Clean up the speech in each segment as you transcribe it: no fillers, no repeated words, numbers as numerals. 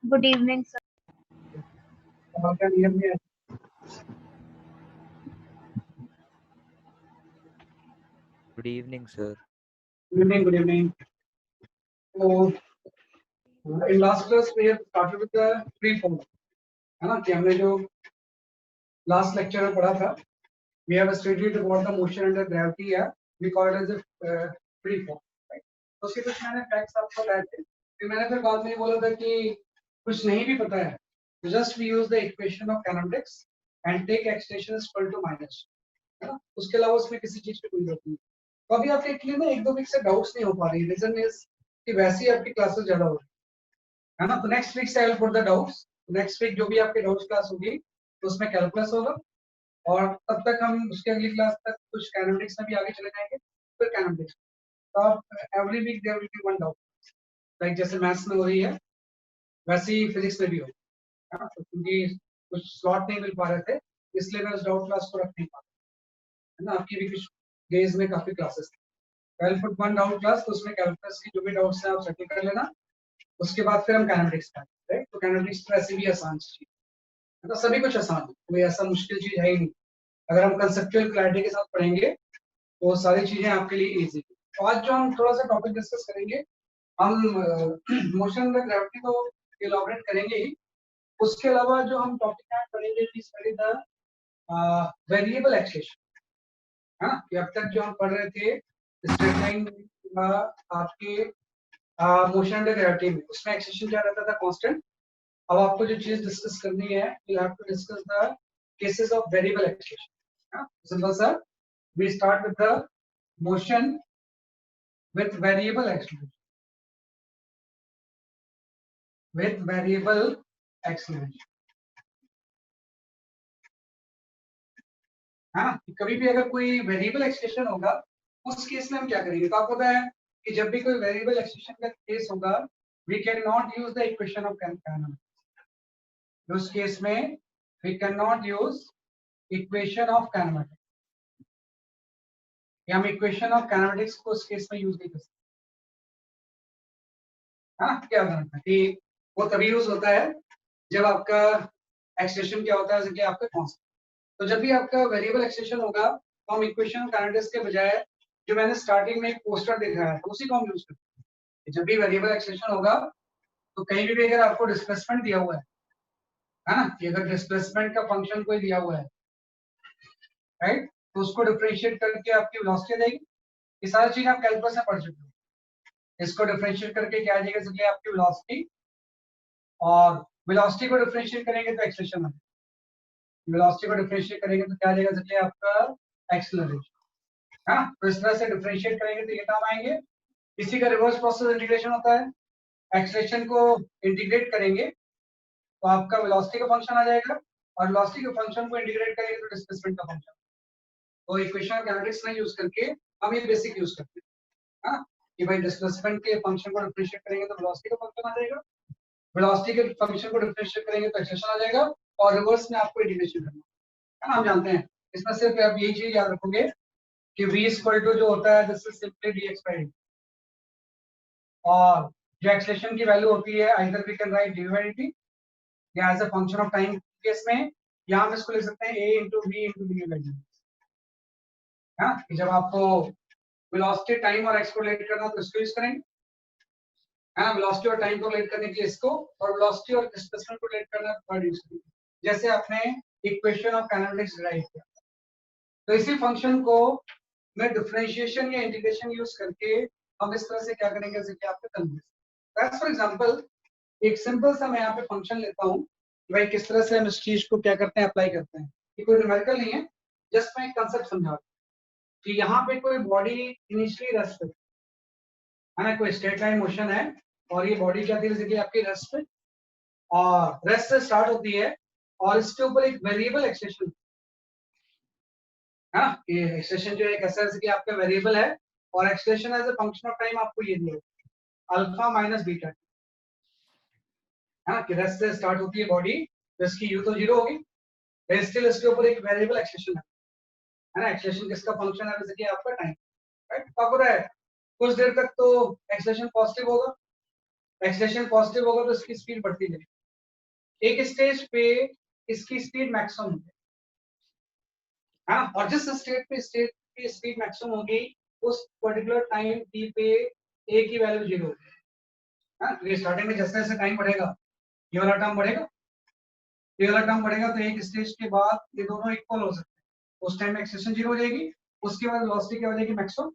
Good evening, sir. Good evening, sir. Good evening. So, in last class we have started with the free form, है ना कि हमने जो last lecture में पढ़ा था, we have studied about the motion under gravity, या we call it as a free form, right? तो उसके कुछ मैंने facts आपको बताए थे, फिर मैंने फिर बाद में बोला था कि कुछ नहीं भी पता है, तो just we use the equation of kinematics and take acceleration is equal to minus, है ना? उसके अलावा उसमें किसी चीज की कोई जरूरत नहीं। तो अभी आपके लिए ना एक दो वीक से डाउट्स नहीं हो पा रही, रीजन इज कि वैसे ही आपकी क्लासेस ज्यादा हो रही है ना। तो नेक्स्ट वीक से I will put the doubts. Next week जो भी आपकी डाउट्स क्लास होगी तो उसमें कैलकुलस होगा, और तब तक हम उसके अगली क्लास तक कुछ काइनेमेटिक्स में भी आगे चले जाएंगे, फिर काइनेमेटिक्स। तो आप every week there will be one doubt, like जैसे मैथ्स में हो रही है वैसे ही फिजिक्स में भी हो, है ना। तो क्योंकि कुछ स्लॉट नहीं मिल पा रहे थे इसलिए मैं उस डाउट क्लास को रख नहीं पा रहा, है ना। आपकी भी कुछ डेज में काफी क्लासेस थी, आई will put one doubt class, तो उसमें कैलकुलस की जो भी डाउट्स हैं आप सेटल कर लेना। उसके बाद फिर हम काइनेमेटिक्स करेंगे, राइट। तो काइनेमेटिक्स तो ऐसे भी आसान चीज है, तो सभी कुछ आसान है, कोई ऐसा मुश्किल चीज है ही नहीं। अगर हम कंसेप्चुअल क्लैरिटी के साथ पढ़ेंगे तो सारी चीजें आपके लिए इजी। तो आज जो हम थोड़ा सा टॉपिक डिस्कस करेंगे, हम मोशन अंडर ग्रेविटी तो इलैबोरेट करेंगे ही, उसके अलावा जो हम टॉपिक ऐड करेंगे is study the variable acceleration, है ना। कि अब तक जो हम पढ़ रहे थे स्ट्रेट लाइन आपके मोशन अंडर ग्रेविटी में, उसमें एक्सेलेरेशन क्या रहता था, कांस्टेंट। अब आपको जो चीज डिस्कस करनी है, you have to discuss the cases of variable acceleration. Simple सा, we start with the motion with variable acceleration, with variable acceleration, है ना। कभी भी अगर कोई वेरिएबल एक्सेलेरेशन होगा उस केस में हम क्या करेंगे, तो आपको पता है कि जब भी कोई वेरिएबल एक्सेलेरेशन का केस होगा we can not use the equation of kinematics. उस केस में we can not use equation of kinematics, या हम इक्वेशन ऑफ काइनेमेटिक्स को उस केस में यूज नहीं कर सकते, हाँ। क्या करना है कि वो तभी यूज होता है जब आपका एक्सेलेरेशन क्या होता है, जैसे कि आपका कांस्टेंट। तो जब भी आपका वेरिएबल एक्सेलेरेशन होगा तो हम इक्वेशन काइनेटिक्स के बजाय जो मैंने स्टार्टिंग में एक पोस्टर दिखाया था उसी को हम यूज करते हैं। जब भी वेरिएबल एक्सेलेरेशन होगा तो कहीं भी अगर आपको डिस्प्लेसमेंट दिया हुआ है ना, कि अगर डिस्प्लेसमेंट का फंक्शन कोई दिया हुआ है, राइट, तो उसको डिफरेंशिएट करके आपकी वेलोसिटी आ जाएगी। ये सारी चीज आप कैलकुलस में पढ़ चुके हो। इसको डिफरेंशिएट करके क्या आ जाएगा, जैसे आपकी वेलोसिटी, और वेलोसिटी को डिफरेंशिएट करेंगे तो एक्सेलेरेशन आ जाएगा। वेलोसिटी को डिफरेंशिएट करेंगे तो क्या आ जाएगा, जैसे आपका एक्सेलरेशन, है ना। तो इस तरह से डिफरेंशिएट करेंगे तो ये काम आएंगे। इसी का रिवर्स प्रोसेस इंटीग्रेशन होता है, एक्सेलरेशन को इंटीग्रेट करेंगे तो आपका वेलोसिटी का फंक्शन आ जाएगा, और वेलोसिटी के फंक्शन को इंटीग्रेट करेंगे तो डिस्प्लेसमेंट का फंक्शन। तो इक्वेशन ऑफ काइनेटिक्स में यूज करके हम ये बेसिक यूज करते हैं, हाँ, कि भाई डिस्प्लेसमेंट के फंक्शन को डिफरेंशिएट करेंगे तो वेलोसिटी का फंक्शन आ जाएगा, वेलोसिटी के फंक्शन को डिफरेंशिएट करेंगे तो एक्सेलरेशन आ जाएगा, और रिवर्स में आपको इंटीग्रेशन करना है ना। हम जानते हैं इसमें सिर्फ आप यही चीज याद रखोगे कि v इक्वल टू जो होता है this is simply dx by dt, और जो एक्सेलरेशन की वैल्यू होती है either we can write dy by dt या as a function of time case में यहां हम इसको लिख सकते हैं a into v into dy by dt, हां। कि जब आपको वेलोसिटी, टाइम और एक्स को रिलेट करना तो इसको यूज करेंगे, है ना। वेलोसिटी और टाइम को रिलेट करने के लिए इसको, और वेलोसिटी और डिस्प्लेसमेंट को रिलेट करना तो थर्ड यूज करेंगे, जैसे आपने इक्वेशन ऑफ काइनेटिक्स डिराइव किया। तो इसी फंक्शन को मैं डिफरेंशिएशन या इंटीग्रेशन यूज करके हम इस तरह से क्या करेंगे, जैसे कि आपके कन्वर्स। फॉर एग्जांपल एक सिंपल सा मैं यहाँ पे फंक्शन लेता हूँ कि भाई किस तरह से हम इस चीज को क्या करते हैं, अप्लाई करते हैं। ये कोई न्यूमेरिकल नहीं है, जस्ट मैं एक कंसेप्ट समझा रहा हूँ कि यहाँ पे कोई बॉडी इनिशियली रेस्ट पे, है ना, कोई स्ट्रेट लाइन मोशन है, और ये बॉडी क्या थी, जैसे कि आपकी रेस्ट पे, और रेस्ट से स्टार्ट होती है, और इसके ऊपर एक वेरिएबल एक्सेलेरेशन, है ना। ये एक्सेलेरेशन जो है एक ऐसा, जैसे कि आपका वेरिएबल है, और acceleration as a function of time आपको ये दिया अल्फा माइनस बीटा, है ना। कि रेस्ट से स्टार्ट होती है बॉडी, तो इसकी यू तो जीरो होगी, स्टिल इसके ऊपर एक वेरिएबल एक्सेलेरेशन है ना। एक्सेलेरेशन किसका फंक्शन है, जैसे कि आपका टाइम, राइट। तो आपको पता है कुछ देर तक तो एक्सेलेरेशन पॉजिटिव होगा, एक्सेलेरेशन पॉजिटिव होगा तो इसकी स्पीड बढ़ती जाएगी, एक स्टेज पे इसकी स्पीड मैक्सिमम है ना, और जिस स्टेट पे स्पीड मैक्सिमम होगी उस पर्टिकुलर टाइम टी पे ए की वैल्यू 0 होगी। ये स्टार्टिंग में जैसे जैसे टाइम बढ़ेगा ये वाला टर्म बढ़ेगा, ये वाला टर्म बढ़ेगा, तो एक स्टेज के बाद ये दोनों इक्वल हो सकते हैं। उस टाइम में एक्सेशन 0 हो जाएगी, उसके बाद वेलोसिटी क्या हो जाएगी मैक्सिमम,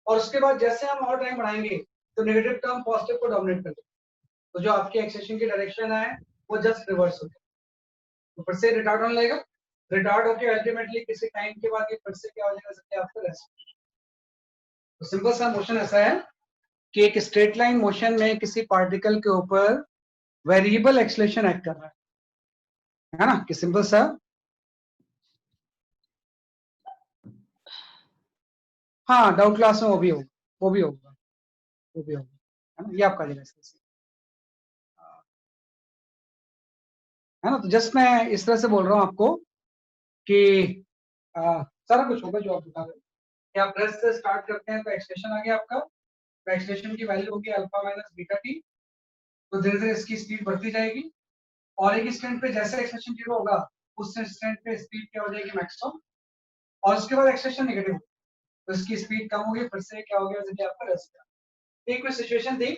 और उसके बाद जैसे हम और टाइम बढ़ाएंगे तो नेगेटिव टर्म पॉजिटिव को डोमिनेट कर देगा, तो जो आपके एक्सेशन की डायरेक्शन है वो जस्ट रिवर्स हो जाएगा, तो फिर से रिटार्ड होने लगेगा, रिटार्ड होकर अल्टीमेटली किसी टाइम के बाद ये फिर से क्या हो जाएगा आपका रेस्ट। तो सिंपल सा मोशन ऐसा है कि एक स्ट्रेट लाइन मोशन में किसी पार्टिकल के ऊपर वेरिएबल एक्सेलरेशन एक्ट कर रहा है ना, कि सिंपल सा हाँ डाउट क्लास में वो भी होगा, वो भी होगा, वो भी होगा, है ना, ये आपका जगह है ना। तो जस्ट मैं इस तरह से बोल रहा हूँ आपको कि सारा कुछ होगा जो आप बता रहे हैं कि आप प्रेस से स्टार्ट करते हैं तो एक्सप्रेशन आ गया आपका, तो एक्सप्रेशन की वैल्यू होगी अल्फा माइनस बीटा टी, तो धीरे धीरे इसकी स्पीड बढ़ती जाएगी, और एक इंस्टेंट पे जैसे एक्सप्रेशन 0 होगा उस इंस्टेंट पे स्पीड क्या हो जाएगी मैक्सिमम, और उसके बाद एक्सप्रेशन नेगेटिव, तो इसकी स्पीड कम होगी, फिर से क्या हो गया जैसे आपका रेस्ट। एक कोई सिचुएशन थी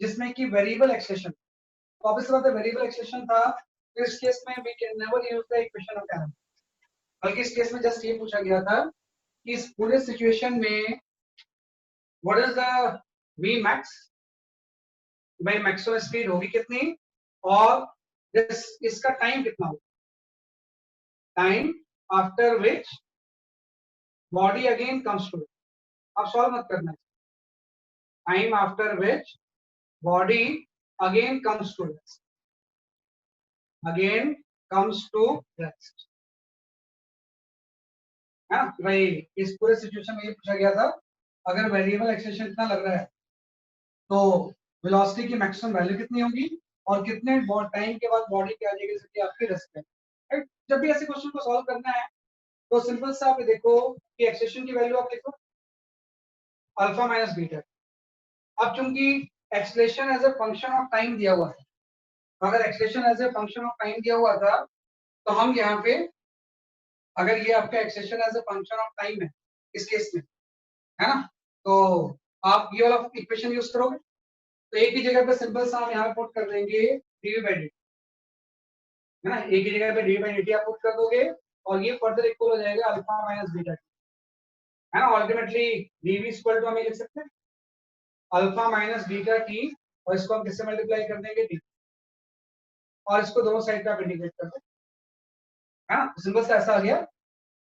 जिसमें कि वेरिएबल एक्सप्रेशन, तो ऑब्वियस बात है वेरिएबल एक्सप्रेशन था, तो इस केस में we can never use the equation of time, बल्कि इस केस में जस्ट ये पूछा गया था कि इस पूरे सिचुएशन में what is the v max, भाई मैक्सिमम स्पीड होगी कितनी, और इसका टाइम कितना होगा, time after which body again comes to, आप सॉल्व मत करना, time after which body again comes to rest, again comes to rest, है ना भाई। इस पूरे सिचुएशन में ये पूछा गया था अगर वेरिएबल एक्सेलरेशन इतना लग रहा है तो वेलोसिटी की मैक्सिमम वैल्यू कितनी होगी, और कितने टाइम के बाद बॉडी क्या आ जाएगी जैसे आपके रेस्ट में, राइट। जब भी ऐसे क्वेश्चन को सॉल्व करना है तो सिंपल सा आप देखो कि एक्सेलरेशन की वैल्यू आप लिखो अल्फा माइनस बीटा। अब चूंकि acceleration as a function of time दिया हुआ है, अगर acceleration as a function of time दिया हुआ था तो हम यहाँ पे अगर ये आपका acceleration as a function of time है इस केस में, है ना, तो आप ये वाला इक्वेशन यूज करोगे, तो एक ही जगह पे सिंपल सा हम यहाँ पुट कर देंगे dv by dt, है ना, एक ही जगह पे dv by dt आप पुट कर दोगे और ये फर्दर इक्वल हो जाएगा अल्फा माइनस बीटा, है ना, अल्टीमेटली dv इक्वल टू हम ये लिख सकते हैं अल्फा माइनस बीटा टी, और इसको हम किससे मल्टीप्लाई कर देंगे टी, और इसको दोनों साइड पे आप इंटीग्रेट कर दो, है ना, सिंपल सा ऐसा आ गया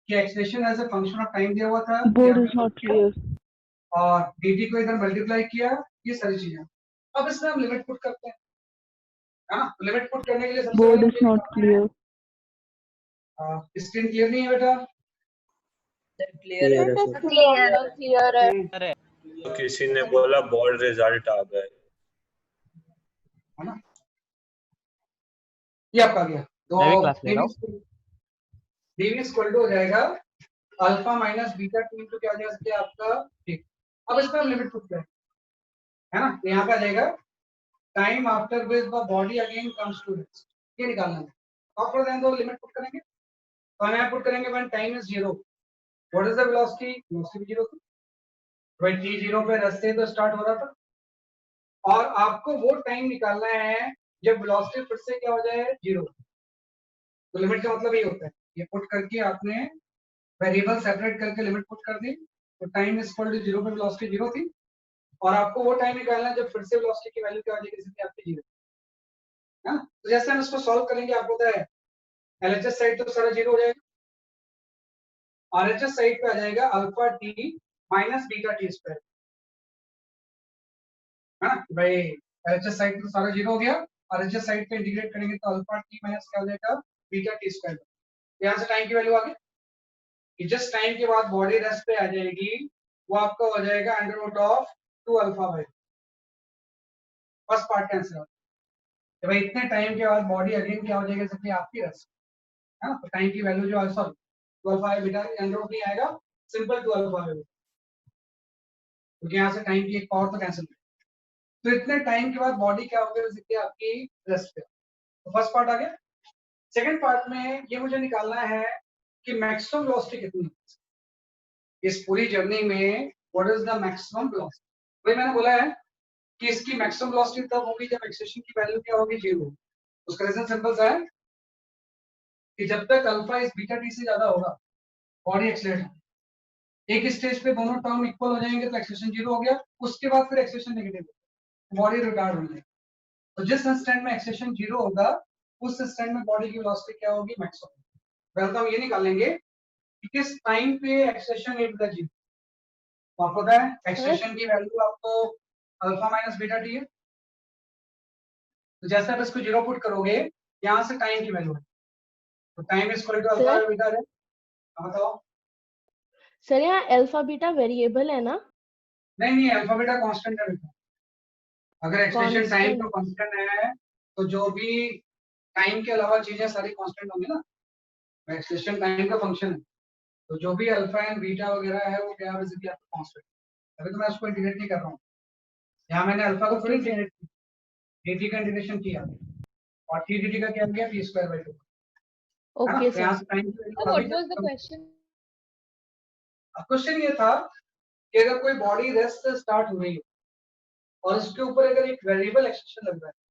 कि expression as a function of time दिया हुआ था, बोर्ड इज नॉट क्लियर, और dt को इधर मल्टीप्लाई किया, ये सारी चीजें। अब इसमें हम लिमिट पुट करते हैं, है ना, लिमिट पुट करने के लिए सबसे बोर्ड पहले is not clear, screen clear नहीं है बेटा, क्लियर है सर। क्लियर है। तो किसी ने बोला बोर्ड रिजल्ट आ गए, है ना, ये आपका आ गया, मैं भी तो क्लास ले रहा हूँ। dv इक्वल टू हो जाएगा alpha minus beta T into क्या हो जाएगा आपका टी। अब इसमें हम लिमिट पुट करें, है ना, तो यहाँ पे आ जाएगा time after which the body again comes to rest, ये निकालना है, अब थोड़ा ध्यान दो, लिमिट पुट करेंगे तो हम यहाँ पुट करेंगे when time is 0 what is the velocity, velocity भी 0 थी, व्हेन t 0 पे रेस्ट तो स्टार्ट हो रहा था, और आपको वो टाइम निकालना है जब वेलोसिटी फिर से क्या हो जाए 0, तो लिमिट का मतलब ये होता है, ये पुट करके आपने वेरिएबल सेपरेट करके लिमिट पुट कर दी, तो टाइम इज इक्वल टू 0 पे वेलोसिटी 0 थी, और आपको वो टाइम निकालना है जब फिर से वेलोसिटी की वैल्यू क्या हो जाएगी जैसे कि आपकी 0, है ना, तो जैसे हम इसको सॉल्व करेंगे आपको पता है एलएचएस साइड तो सारा 0 हो जाएगा, आरएचएस साइड पे आ जाएगा alpha T minus beta T square, है ना भाई, एलएचएस साइड तो सारा 0 हो गया, आरएचएस साइड पे इंटीग्रेट करेंगे तो अल्फा टी माइनस क्या हो जाएगा बीटा टी स्क्वायर, यहाँ से टाइम की वैल्यू आ गई कि जिस टाइम के बाद बॉडी रेस्ट पे आ जाएगी वो आपका हो जाएगा under root of 2 alpha by, first part cancel, तो भाई इतने टाइम के बाद बॉडी अगेन क्या हो जाएगा जैसे आपकी रेस्ट, है ना, तो टाइम की वैल्यू जो है sorry 2 alpha by beta under root नहीं आएगा, सिंपल 2 अल्फा बाई, क्योंकि यहाँ से टाइम की एक पावर तो कैंसिल, तो इतने टाइम के बाद बॉडी क्या हो गया जैसे कि आपकी रेस्ट पे, तो फर्स्ट पार्ट आ गया, सेकंड पार्ट में ये मुझे निकालना है कि मैक्सिमम वेलोसिटी कितनी है इस पूरी जर्नी में, what is the maximum velocity. वही मैंने बोला है कि इसकी मैक्सिमम वेलोसिटी तब होगी जब एक्सेलेरेशन की वैल्यू क्या होगी, 0। उसका रीजन सिंपल सा है कि जब तक अल्फा इस बीटा टी से ज्यादा होगा बॉडी एक्सेलरेट, एक स्टेज पे दोनों टर्म इक्वल हो जाएंगे तो एक्सेलरेशन 0 हो गया, उसके बाद फिर एक्सेलरेशन नेगेटिव होगा, बॉडी रिटार्ड हो जाएगी। तो जिस इंस्टेंट में एक्सेलरेशन 0 होगा उस इंस्टेंट में बॉडी की वेलोसिटी क्या होगी, मैक्सिमम। पहले तो हम ये निकालेंगे कि किस टाइम पे एक्सेलरेशन इट द 0। आपको पता है एक्सेलरेशन की वैल्यू आपको अल्फा माइनस बीटा टी है, तो जैसे आप इसको 0 पुट करोगे यहाँ से टाइम की वैल्यू है, तो time is equal to alpha beta है। बताओ सर यहाँ अल्फा बीटा वेरिएबल है ना? नहीं, अल्फा बीटा कांस्टेंट है बेटा। अगर एक्सप्रेशन टाइम का कांस्टेंट है तो जो भी टाइम के अलावा चीजें सारी कांस्टेंट होंगी ना, एक्सप्रेशन टाइम का फंक्शन है, तो जो भी अल्फा एंड बीटा वगैरह है वो क्या है, बेसिकली आपका कांस्टेंट। अभी तो मैं उसको इंटीग्रेट नहीं कर रहा हूँ, यहाँ मैंने अल्फा को थोड़ी इंटीग्रेट किया, dt का इंटीग्रेशन किया और t dt का क्या किया, p²/2। Okay sir. यहाँ से टाइम की value what was the question? Question ये था कि अगर कोई बॉडी रेस्ट से स्टार्ट हो रही है और इसके ऊपर अगर एक वेरिएबल एक्सेलरेशन लग रहा है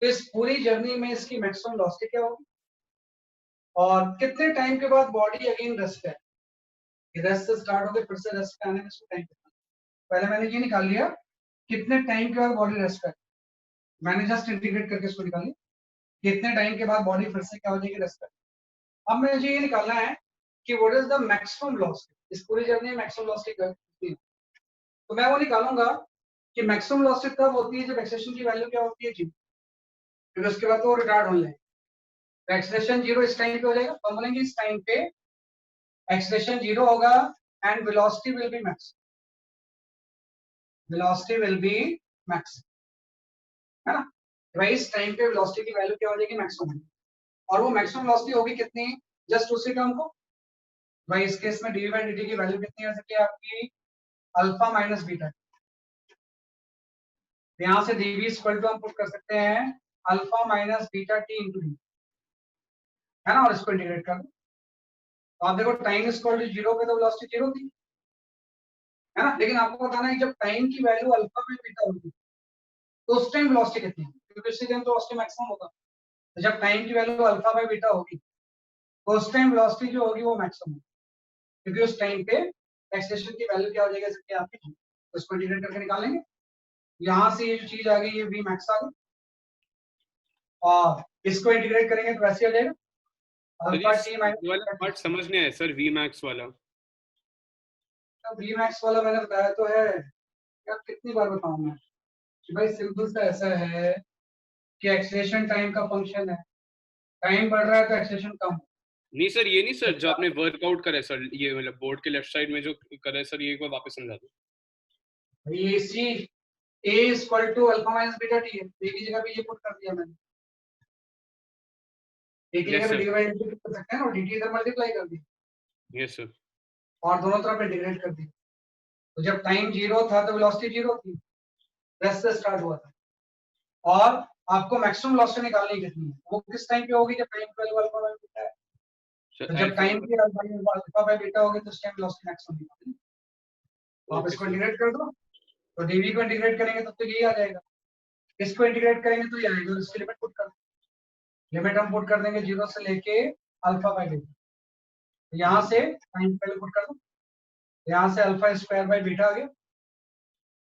तो इस पूरी जर्नी में इसकी मैक्सिमम वेलोसिटी क्या होगी और कितने टाइम के बाद बॉडी अगेन रेस्ट है, रेस्ट से स्टार्ट होकर फिर से रेस्ट पे आने में इसको टाइम कितना। पहले मैंने ये निकाल लिया कितने टाइम के बाद बॉडी रेस्ट पे, मैंने जस्ट इंटीग्रेट करके इसको निकाल लिया कितने टाइम के बाद बॉडी फिर से क्या हो जाएगी, रेस्ट पे। अब मुझे ये निकालना है कि what is the maximum velocity, इस पूरी जर्नी में मैक्सिमम वेलोसिटी कितनी है। तो मैं वो निकालूंगा कि मैक्सिमम वेलोसिटी तब होती है जब एक्सेलरेशन की वैल्यू क्या होती है, 0, फिर उसके बाद तो रिटार्ड होने लगेगा। एक्सेलरेशन 0 इस टाइम पे हो जाएगा, तो हम बोलेंगे इस टाइम पे एक्सेलरेशन 0 होगा and velocity will be max, velocity will be max, है ना। भाई इस टाइम पे वेलोसिटी की वैल्यू क्या हो जाएगी, मैक्सिमम। और वो मैक्सिमम वेलोसिटी होगी कितनी, जस्ट उसी टर्म को, भाई इस केस में डी बाई डी टी की वैल्यू कितनी हो सकती है आपकी, अल्फा माइनस बीटा। यहां से dv इक्वल टू हम पुट कर सकते हैं alpha minus beta T into D, है ना, और इसको इंटीग्रेट कर दो। तो आप देखो टाइम इक्वल टू 0 पे तो वेलोसिटी 0 थी, है ना, लेकिन आपको बताना है कि जब टाइम की वैल्यू अल्फा में बीटा होगी तो उस टाइम वेलोसिटी कितनी है, क्योंकि उसी टाइम तो वेलोसिटी मैक्सिमम होगा। तो जब टाइम की वैल्यू अल्फा बाय बीटा होगी तो उस टाइम वेलोसिटी जो होगी वो मैक्सिमम होगी, क्योंकि उस टाइम पे एक्सेलरेशन की वैल्यू क्या हो जाएगी, इसकी आपकी। तो इसको इंटीग्रेट करके निकालेंगे, यहाँ से ये जो चीज आ गई ये v मैक्स आ गई और इसको इंटीग्रेट करेंगे तो वैसे आ जाएगा अल्फा टी माइनस वाला पार्ट समझ नहीं आया सर, v max वाला। तो v मैक्स वाला मैंने बताया तो है यार, कितनी बार बताऊं मैं कि भाई सिंपल सा ऐसा है कि एक्सेलरेशन टाइम का फंक्शन है, टाइम बढ़ रहा है तो एक्सेलरेशन कम। नहीं सर, ये नहीं सर जो आपने वर्कआउट करा है सर, ये मतलब बोर्ड के लेफ्ट साइड में जो करा है सर, ये एक बार वापस समझा दो। ये c a equal to alpha minus beta t है, एक ही जगह पे ये पुट कर दिया मैंने, एक ही जगह पे डी बाई डी टी कर सकते हैं और dt इधर मल्टीप्लाई कर दिया, यस सर, और दोनों तरफ इंटीग्रेट कर दिया। तो जब टाइम 0 था तो वेलोसिटी 0 थी, रेस्ट से स्टार्ट हुआ था, और आपको मैक्सिमम वेलोसिटी निकालनी कितनी है, वो किस टाइम पे होगी, जब टाइम की वैल्यू अल्फा बाय बीटा है। तो जब टाइम की अल्फा बाय बीटा होगी तो उस टाइम वेलोसिटी मैक्सिमम निकालेंगे। तो आप इसको इंटीग्रेट कर दो, तो dv को इंटीग्रेट करेंगे तब तो यही आ जाएगा, इसको इंटीग्रेट करेंगे तो ये आएगा, इसकी लिमिट पुट कर, लिमिट हम पुट कर देंगे 0 से लेके अल्फा बाय बीटा। तो यहाँ से टाइम पहले पुट कर दो, यहाँ से अल्फा स्क्वायर बाय बीटा आ गया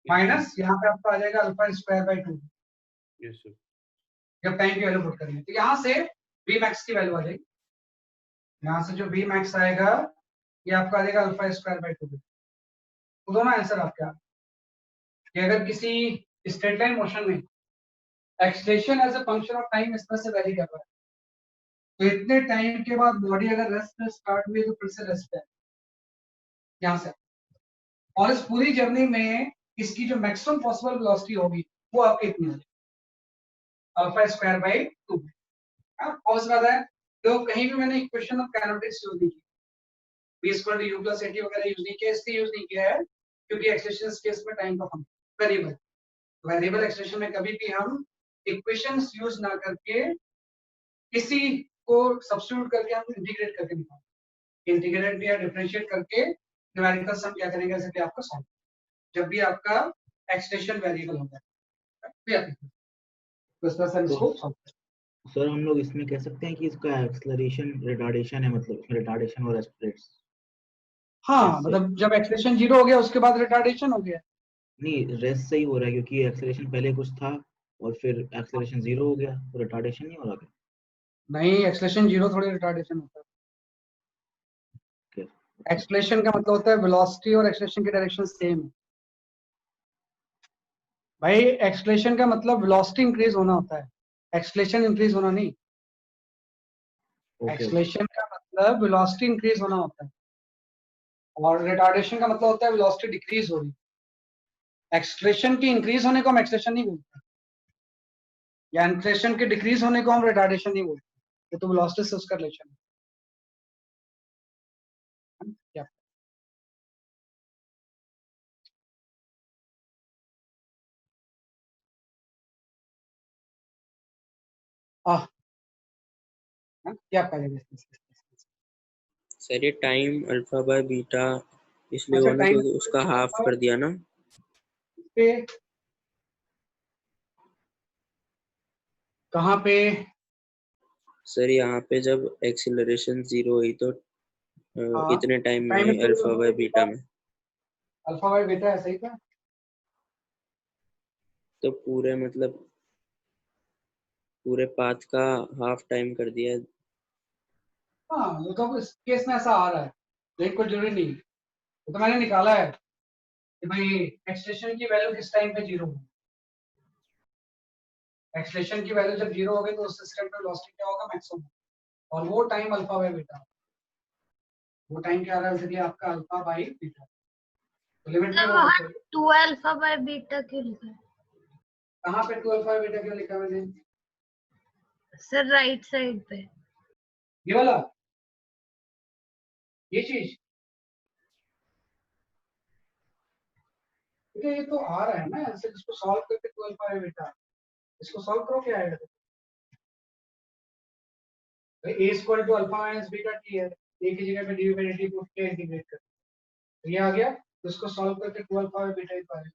माइनस यहाँ पे आपका आ जाएगा alpha square by 2। Yes sir, जब टाइम की वैल्यू पुट करेंगे तो यहाँ से v मैक्स की वैल्यू आ जाएगी, यहाँ से जो v मैक्स आएगा ये आपका आ जाएगा अल्फा स्क्वायर बाय 2। तो दोनों आंसर आपके आ कि अगर किसी स्ट्रेट लाइन मोशन में acceleration as a function of time इस तरह से वैरी कर रहा है तो इतने टाइम के बाद बॉडी अगर रेस्ट में स्टार्ट हुई तो फिर से रेस्ट है यहाँ से, और इस पूरी जर्नी में इसकी जो मैक्सिमम पॉसिबल वेलोसिटी होगी वो आपकी इतनी होगी, अल्फा स्क्वायर बाय 2। और इस बात है तो कहीं भी मैंने इक्वेशन ऑफ काइनेटिक्स यूज नहीं की, v equal to u plus at वगैरह यूज नहीं किया, इसलिए यूज नहीं किया है क्योंकि एक्सेलरेशन केस में टाइम का फंक्शन वेरिएबल, वेरिएबल एक्सेलरेशन में कभी भी हम इक्वेशंस यूज ना करके इसी को सब्स्टिट्यूट करके हम इंटीग्रेट करके निकालेंगे, इंटीग्रेट या डिफरेंशिएट करके न्यूमेरिकल सम क्या करेंगे, जैसे कि आपका सॉल्व जब भी आपका एक्सटेंशन वेरिएबल होगा तो इस तरह से हम इसको सॉल्व करेंगे। सर हम लोग इसमें कह सकते हैं कि इसका एक्सेलरेशन रिटार्डेशन है, मतलब इसमें रिटार्डेशन और एक्सप्रेस। हाँ Yes, sir. मतलब जब एक्सलेशन 0 हो गया उसके बाद रिटार्डेशन हो गया। नहीं, रेस्ट सही हो रहा है क्योंकि एक्सेलरेशन पहले कुछ था और फिर एक्सेलरेशन 0 हो गया तो रिटार्डेशन नहीं हो रहा क्या? नहीं, एक्सलेशन 0 थोड़ी रिटार्डेशन होता है। Okay. एक्सलेशन का मतलब होता है वेलोसिटी और एक्सलेशन की डायरेक्शन सेम है। भाई एक्सलेशन का मतलब वेलोसिटी इंक्रीज होना होता है, एक्सलेशन इंक्रीज होना नहीं। Okay. एक्सलेशन का मतलब वेलोसिटी इंक्रीज होना होता है और रिटार्डेशन का मतलब होता है वेलोसिटी डिक्रीज हो रही। एक्सलेशन की इंक्रीज होने को हम एक्सलेशन नहीं बोलते, या एक्सलेशन के डिक्रीज होने को हम रिटार्डेशन नहीं बोलते, ये तो वेलोसिटी से उसका रिलेशन है। क्या क्या करेंगे सर ये टाइम अल्फा बाय बीटा इसलिए अच्छा, हुआ ना टाइम क्योंकि उसका हाफ कर दिया ना। पे कहाँ पे? सर यहाँ पे जब एक्सीलरेशन 0 हुई तो हाँ, इतने टाइम टाइम में अल्फा बाय बीटा में, अल्फा बाय बीटा ऐसा ही था। तो पूरे मतलब पूरे पाथ का हाफ टाइम कर दिया। हाँ वो तो इस केस में ऐसा आ रहा है, लेकिन कोई जरूरी नहीं, वो तो मैंने निकाला है कि भाई एक्सलेशन की वैल्यू किस टाइम पे 0 होगी। एक्सलेशन की वैल्यू जब 0 होगी तो उस सिस्टम पे वेलोसिटी क्या होगा, मैक्सिमम, और वो टाइम अल्फा बाय बीटा, वो टाइम क्या आ रहा है, जैसे कि आपका अल्फा बाय बीटा, तो लिमिट में होना चाहिए। 2 अल्फा बाय बीटा क्यों लिखा है कहाँ पे 2 अल्फा बाय बीटा क्यों लिखा है मैंने? सर? राइट साइड पे। ये वाला, ये चीज, ठीक है, ये तो आ रहा है ना ऐसे, इसको सॉल्व करके 2 अल्फा बाय बीटा, इसको सॉल्व करो क्या आएगा। a equal to alpha minus beta t है, a की जगह पे डी बाई dt पुट के इंटीग्रेट कर, तो ये आ गया, तो इसको सॉल्व करके 2 अल्फा बाय बीटा ही तो आएगा,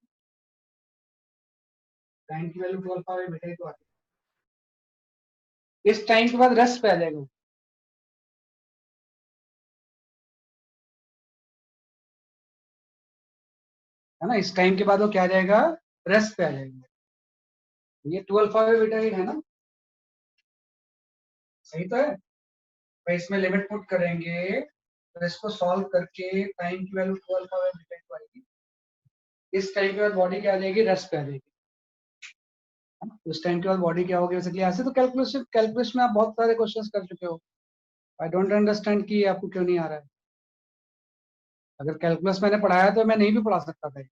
टाइम की वैल्यू 2 अल्फा बाय बीटा ही तो आएगी। इस टाइम के बाद रेस्ट पे आ जाएगा, है ना, इस टाइम के बाद वो क्या आ जाएगा, रेस्ट पे आ जाएगा। ये 2 अल्फा बाय बीटा ही है ना, सही तो है भाई। इसमें लिमिट पुट करेंगे तो इसको सॉल्व करके टाइम की वैल्यू 2 अल्फा बाय बीटा ही तो आएगी। इस टाइम के बाद बॉडी क्या आ जाएगी, रेस्ट पे आ जाएगी। उस टाइम के बाद बॉडी क्या होगी, बेसिकली ऐसे तो कैलकुलस में आप बहुत सारे क्वेश्चंस कर चुके हो। आई डोंट अंडरस्टैंड कि आपको क्यों नहीं आ रहा है। अगर कैलकुलस मैंने पढ़ाया तो मैं नहीं भी पढ़ा सकता था,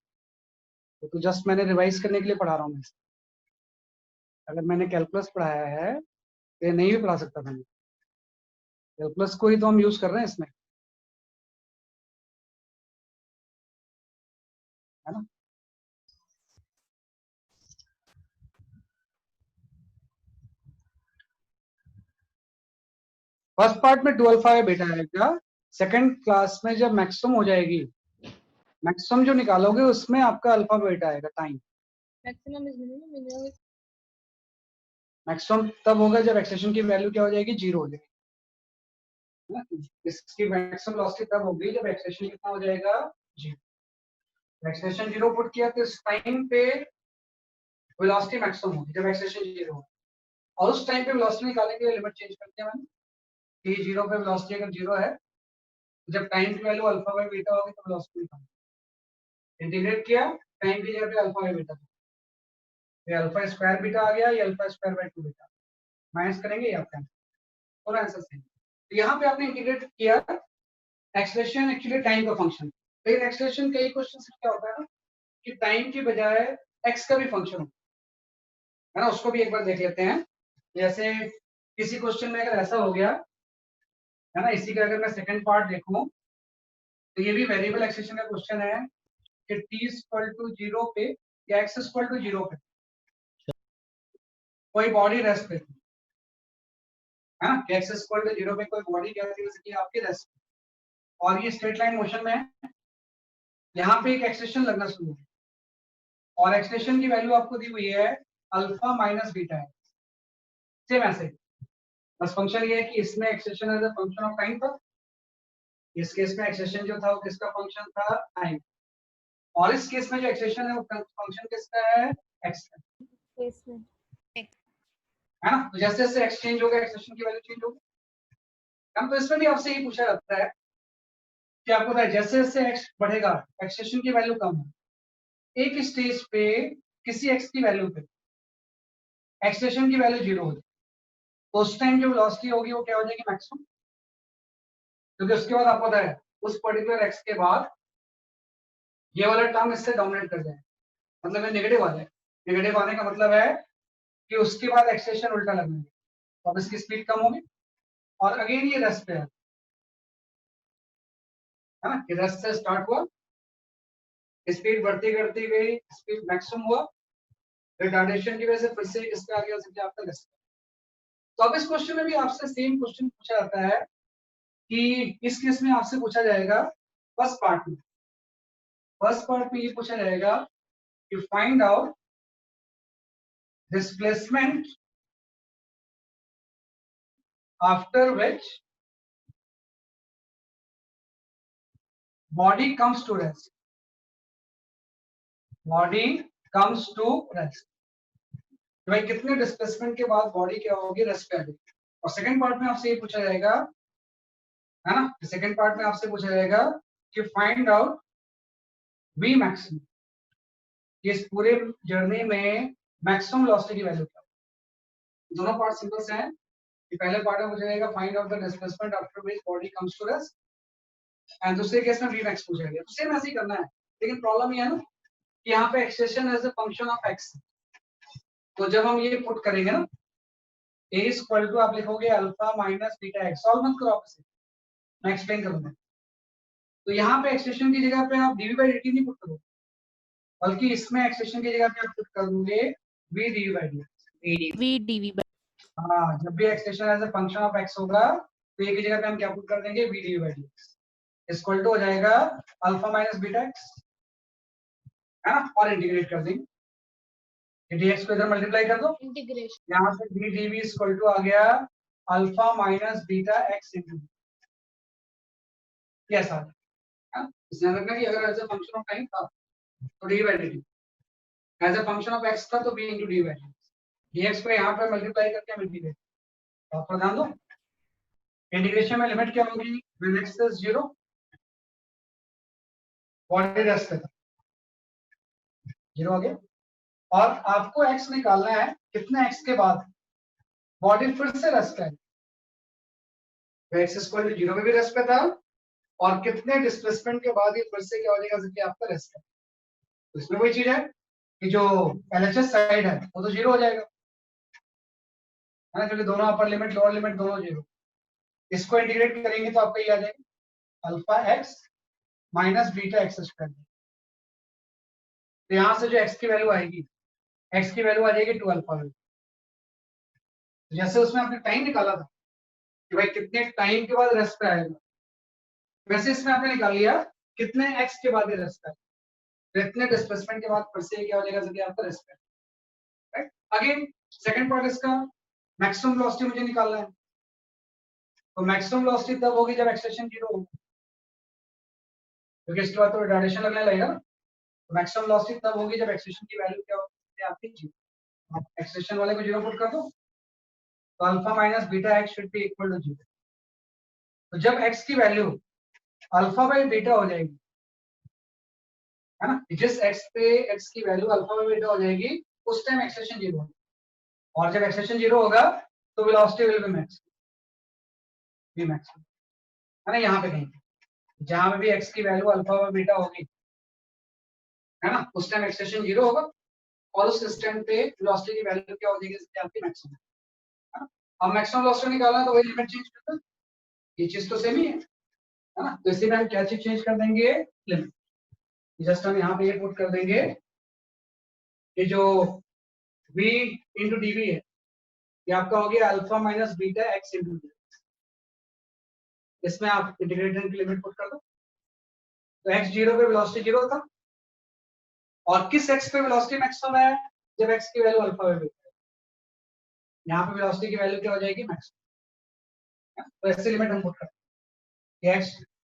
तो जस्ट मैंने रिवाइज करने के लिए पढ़ा रहा हूँ मैं। अगर मैंने कैलकुलस पढ़ाया है तो ये नहीं भी पढ़ा सकता था मैं। कैलकुलस को ही तो हम यूज कर रहे हैं इसमें, है ना। फर्स्ट पार्ट में 2 अल्फा बाय बीटा आएगा, सेकंड क्लास में जब मैक्सिमम हो जाएगी, मैक्सिमम जो निकालोगे उसमें आपका अल्फा बाय बीटा आएगा time. Maximum is minimum, minimum is maximum तब होगा जब एक्सटेंशन की वैल्यू क्या हो जाएगी, 0 हो जाएगी, है ना? इसकी मैक्सिमम वेलोसिटी तब होगी जब एक्सटेंशन कितना हो जाएगा, 0। एक्सटेंशन 0 पुट किया तो इस टाइम पे वेलोसिटी मैक्सिमम होगी जब एक्सटेंशन 0 हो, और उस टाइम पे वेलोसिटी निकालने के लिए लिमिट चेंज कर दिया मैंने कि 0 पे वेलोसिटी अगर 0 है, जब टाइम की वैल्यू अल्फा बाय बीटा होगी तो वेलोसिटी निकालना, इंटीग्रेट किया, टाइम की जगह पे अल्फा बाय बीटा, ये अल्फा स्क्वायर बीटा आ गया, ये alpha square by 2 beta, minus करेंगे ये आपका और आंसर सही। तो यहाँ पे आपने इंटीग्रेट किया, एक्सलेशन एक्चुअली टाइम का फंक्शन, लेकिन एक्सलेशन कई क्वेश्चन में क्या होता है ना कि टाइम की बजाय एक्स का भी फंक्शन होता है ना, उसको भी एक बार देख लेते हैं। जैसे किसी क्वेश्चन में अगर ऐसा हो गया है ना, इसी का अगर मैं सेकंड पार्ट देखूं तो ये भी वेरिएबल एक्सलेशन का क्वेश्चन है कि t इक्वल टू 0 पे या x इक्वल टू 0 पे कोई बॉडी रेस्ट पे थी, है ना, कि x इक्वल टू 0 पे कोई बॉडी क्या होगी आपकी रेस्ट, और ये स्ट्रेट लाइन मोशन में है, यहाँ पे एक एक्सटेंशन लगना शुरू हो, और एक्सटेंशन की वैल्यू आपको दी हुई है अल्फा माइनस बीटा है, सेम ऐसे, बस फंक्शन ये है कि इसमें extension as a function of time था, इस केस में एक्सटेंशन जो था वो किसका फंक्शन था, टाइम, और इस केस में जो एक्सटेंशन है वो फंक्शन किसका है, एक्स का, है ना। तो जैसे जैसे एक्सचेंज होगा एक्सटेंशन की वैल्यू चेंज होगी। हम तो इसमें भी आपसे ये पूछा जाता है कि आपको पता है जैसे जैसे एक्स बढ़ेगा एक्सटेंशन की वैल्यू कम है, एक स्टेज पे किसी एक्स की वैल्यू पे एक्सटेंशन की वैल्यू 0 हो जाए, तो उस टाइम जो वेलोसिटी होगी वो क्या हो जाएगी, मैक्सिमम, क्योंकि उसके बाद आपको पता है उस पर्टिकुलर एक्स के बाद ये वाला टर्म इससे डोमिनेट कर जाए, मतलब ये नेगेटिव आ जाए, नेगेटिव आने का मतलब है कि उसके बाद एक्सटेंशन उल्टा लगेगा, तो अब इसकी स्पीड कम होगी, और अगेन ये रेस्ट पे है ना, कि रेस्ट से स्टार्ट हुआ, स्पीड बढ़ती करती गई, स्पीड मैक्सिमम हुआ, रिटार्डेशन की वजह से फिर से किसका आ गया, सबसे आपका रेस्ट। तो अब इस क्वेश्चन में भी आपसे सेम क्वेश्चन पूछा जाता है कि इस केस में आपसे पूछा जाएगा फर्स्ट पार्ट में ये पूछा जाएगा कि find out displacement after which body comes to rest, body comes to rest, भाई कितने डिस्प्लेसमेंट के बाद बॉडी क्या होगी, रेस्ट पे आ जाएगी। और सेकंड पार्ट में आपसे ये पूछा जाएगा, है ना, सेकंड पार्ट में आपसे पूछा जाएगा कि फाइंड आउट वी मैक्सिमम, इस पूरे जर्नी में मैक्सिमम वेलोसिटी की वैल्यू क्या, दोनों पार्ट सिंपल से हैं, कि पहले पार्ट में पूछा जाएगा find out the displacement after which body comes to rest, and दूसरे केस में वी मैक्स पूछा गया, तो सेम ऐसे ही करना है, लेकिन प्रॉब्लम ये है ना कि यहाँ पे extension as a function of x, तो जब हम ये पुट करेंगे ना a इक्वल टू आप लिखोगे alpha minus beta x, solve मत करो आपसे, मैं एक्सप्लेन करूंगा। तो यहाँ पे एक्सटेंशन की जगह पे आप dv बाई dt नहीं पुट करोगे, बल्कि इसमें एक्सटेंशन की जगह पे आप पुट करोगे v dv बाई dt। हाँ, जब भी extension as a function of x होगा तो a की जगह पे हम क्या पुट कर देंगे, v dv by dt equal to हो जाएगा अल्फा माइनस बीटा एक्स, है ना, और इंटीग्रेट कर देंगे, dx को इधर मल्टीप्लाई कर दो, इंटीग्रेशन यहाँ से v dv इक्वल टू आ गया alpha minus beta x into, कैसा है, ध्यान रखना कि अगर as a function of time था तो d by dt, as a function of x था तो v into d by dx को यहाँ पे मल्टीप्लाई करके हम इंटीग्रेट, तो आपको ध्यान दो इंटीग्रेशन में लिमिट क्या होगी, when x is 0 body rest पे था, 0 हो गया, और आपको x निकालना है कितने x के बाद बॉडी फिर से रेस्ट है, तो x इक्वल टू 0 पे भी रेस्ट पे था, और कितने डिस्प्लेसमेंट के बाद ये फिर से क्या हो जाएगा, जबकि आपका रेस्ट है, तो इसमें वही चीज है कि जो LHS साइड है वो तो 0 हो जाएगा, है ना, क्योंकि दोनों अपर लिमिट लोअर लिमिट दोनों 0, इसको इंटीग्रेट करेंगे तो आपका ये आ जाएगा alpha x minus beta x square, तो यहाँ से जो x की वैल्यू आएगी, x की वैल्यू आ जाएगी 2 अल्फा, जैसे उसमें आपने टाइम निकाला था कि भाई कितने टाइम के बाद रेस्ट पे आएगा, वैसे इसमें आपने निकाल लिया कितने x के बाद रेस्ट पे, तो इतने डिस्प्लेसमेंट के बाद फिर से क्या हो जाएगा, जबकि आपका रेस्ट पे, राइट। अगेन सेकंड पार्ट इसका मैक्सिमम वेलोसिटी मुझे निकालना है, तो मैक्सिमम वेलोसिटी तब होगी जब एक्सटेंशन 0 होगा, क्योंकि इसके बाद तो रिटार्डेशन लगने लगेगा ना, तो मैक्सिमम वेलोसिटी तब होगी जब एक्सटेंशन की वैल्यू क्या होगी आपकी 0, एक्सटेंशन वाले को 0 पुट कर दो, तो alpha minus beta x should be equal to 0, तो जब x की वैल्यू अल्फा बाई बीटा हो जाएगी, है ना, जिस x पे x की वैल्यू अल्फा बाई बीटा हो जाएगी उस टाइम एक्सटेंशन 0 होगा, और जब एक्सटेंशन 0 होगा तो वेलोसिटी विल बी मैक्स, है ना, यहाँ पे कहीं जहां पे भी x की वैल्यू अल्फा बाई बीटा होगी, है ना, उस टाइम एक्सटेंशन 0 होगा, और उस इंस्टेंट पे वेलोसिटी की वैल्यू क्या हो जाएगी, इसकी आपकी मैक्सिमम, है ना। अब मैक्सिमम वेलोसिटी निकालना है तो वही लिमिट चेंज कर दो, ये चीज तो सेम ही है ना, तो इसी में हम क्या चीज चेंज कर देंगे, लिमिट, जस्ट हम यहाँ पे ये पुट कर देंगे कि जो v इंटू dv है ये आपका हो गया alpha minus beta x into D. इसमें आप इंटीग्रेशन की लिमिट पुट कर दो, तो x 0 पे वेलोसिटी 0 था, और किस x पे वेलोसिटी मैक्सिमम है, जब x की वैल्यू अल्फा में बीटा है। यहाँ पे वेलोसिटी की वैल्यू क्या हो जाएगी, मैक्सिमम। तो ऐसे लिमिट हम पुट करते हैं x,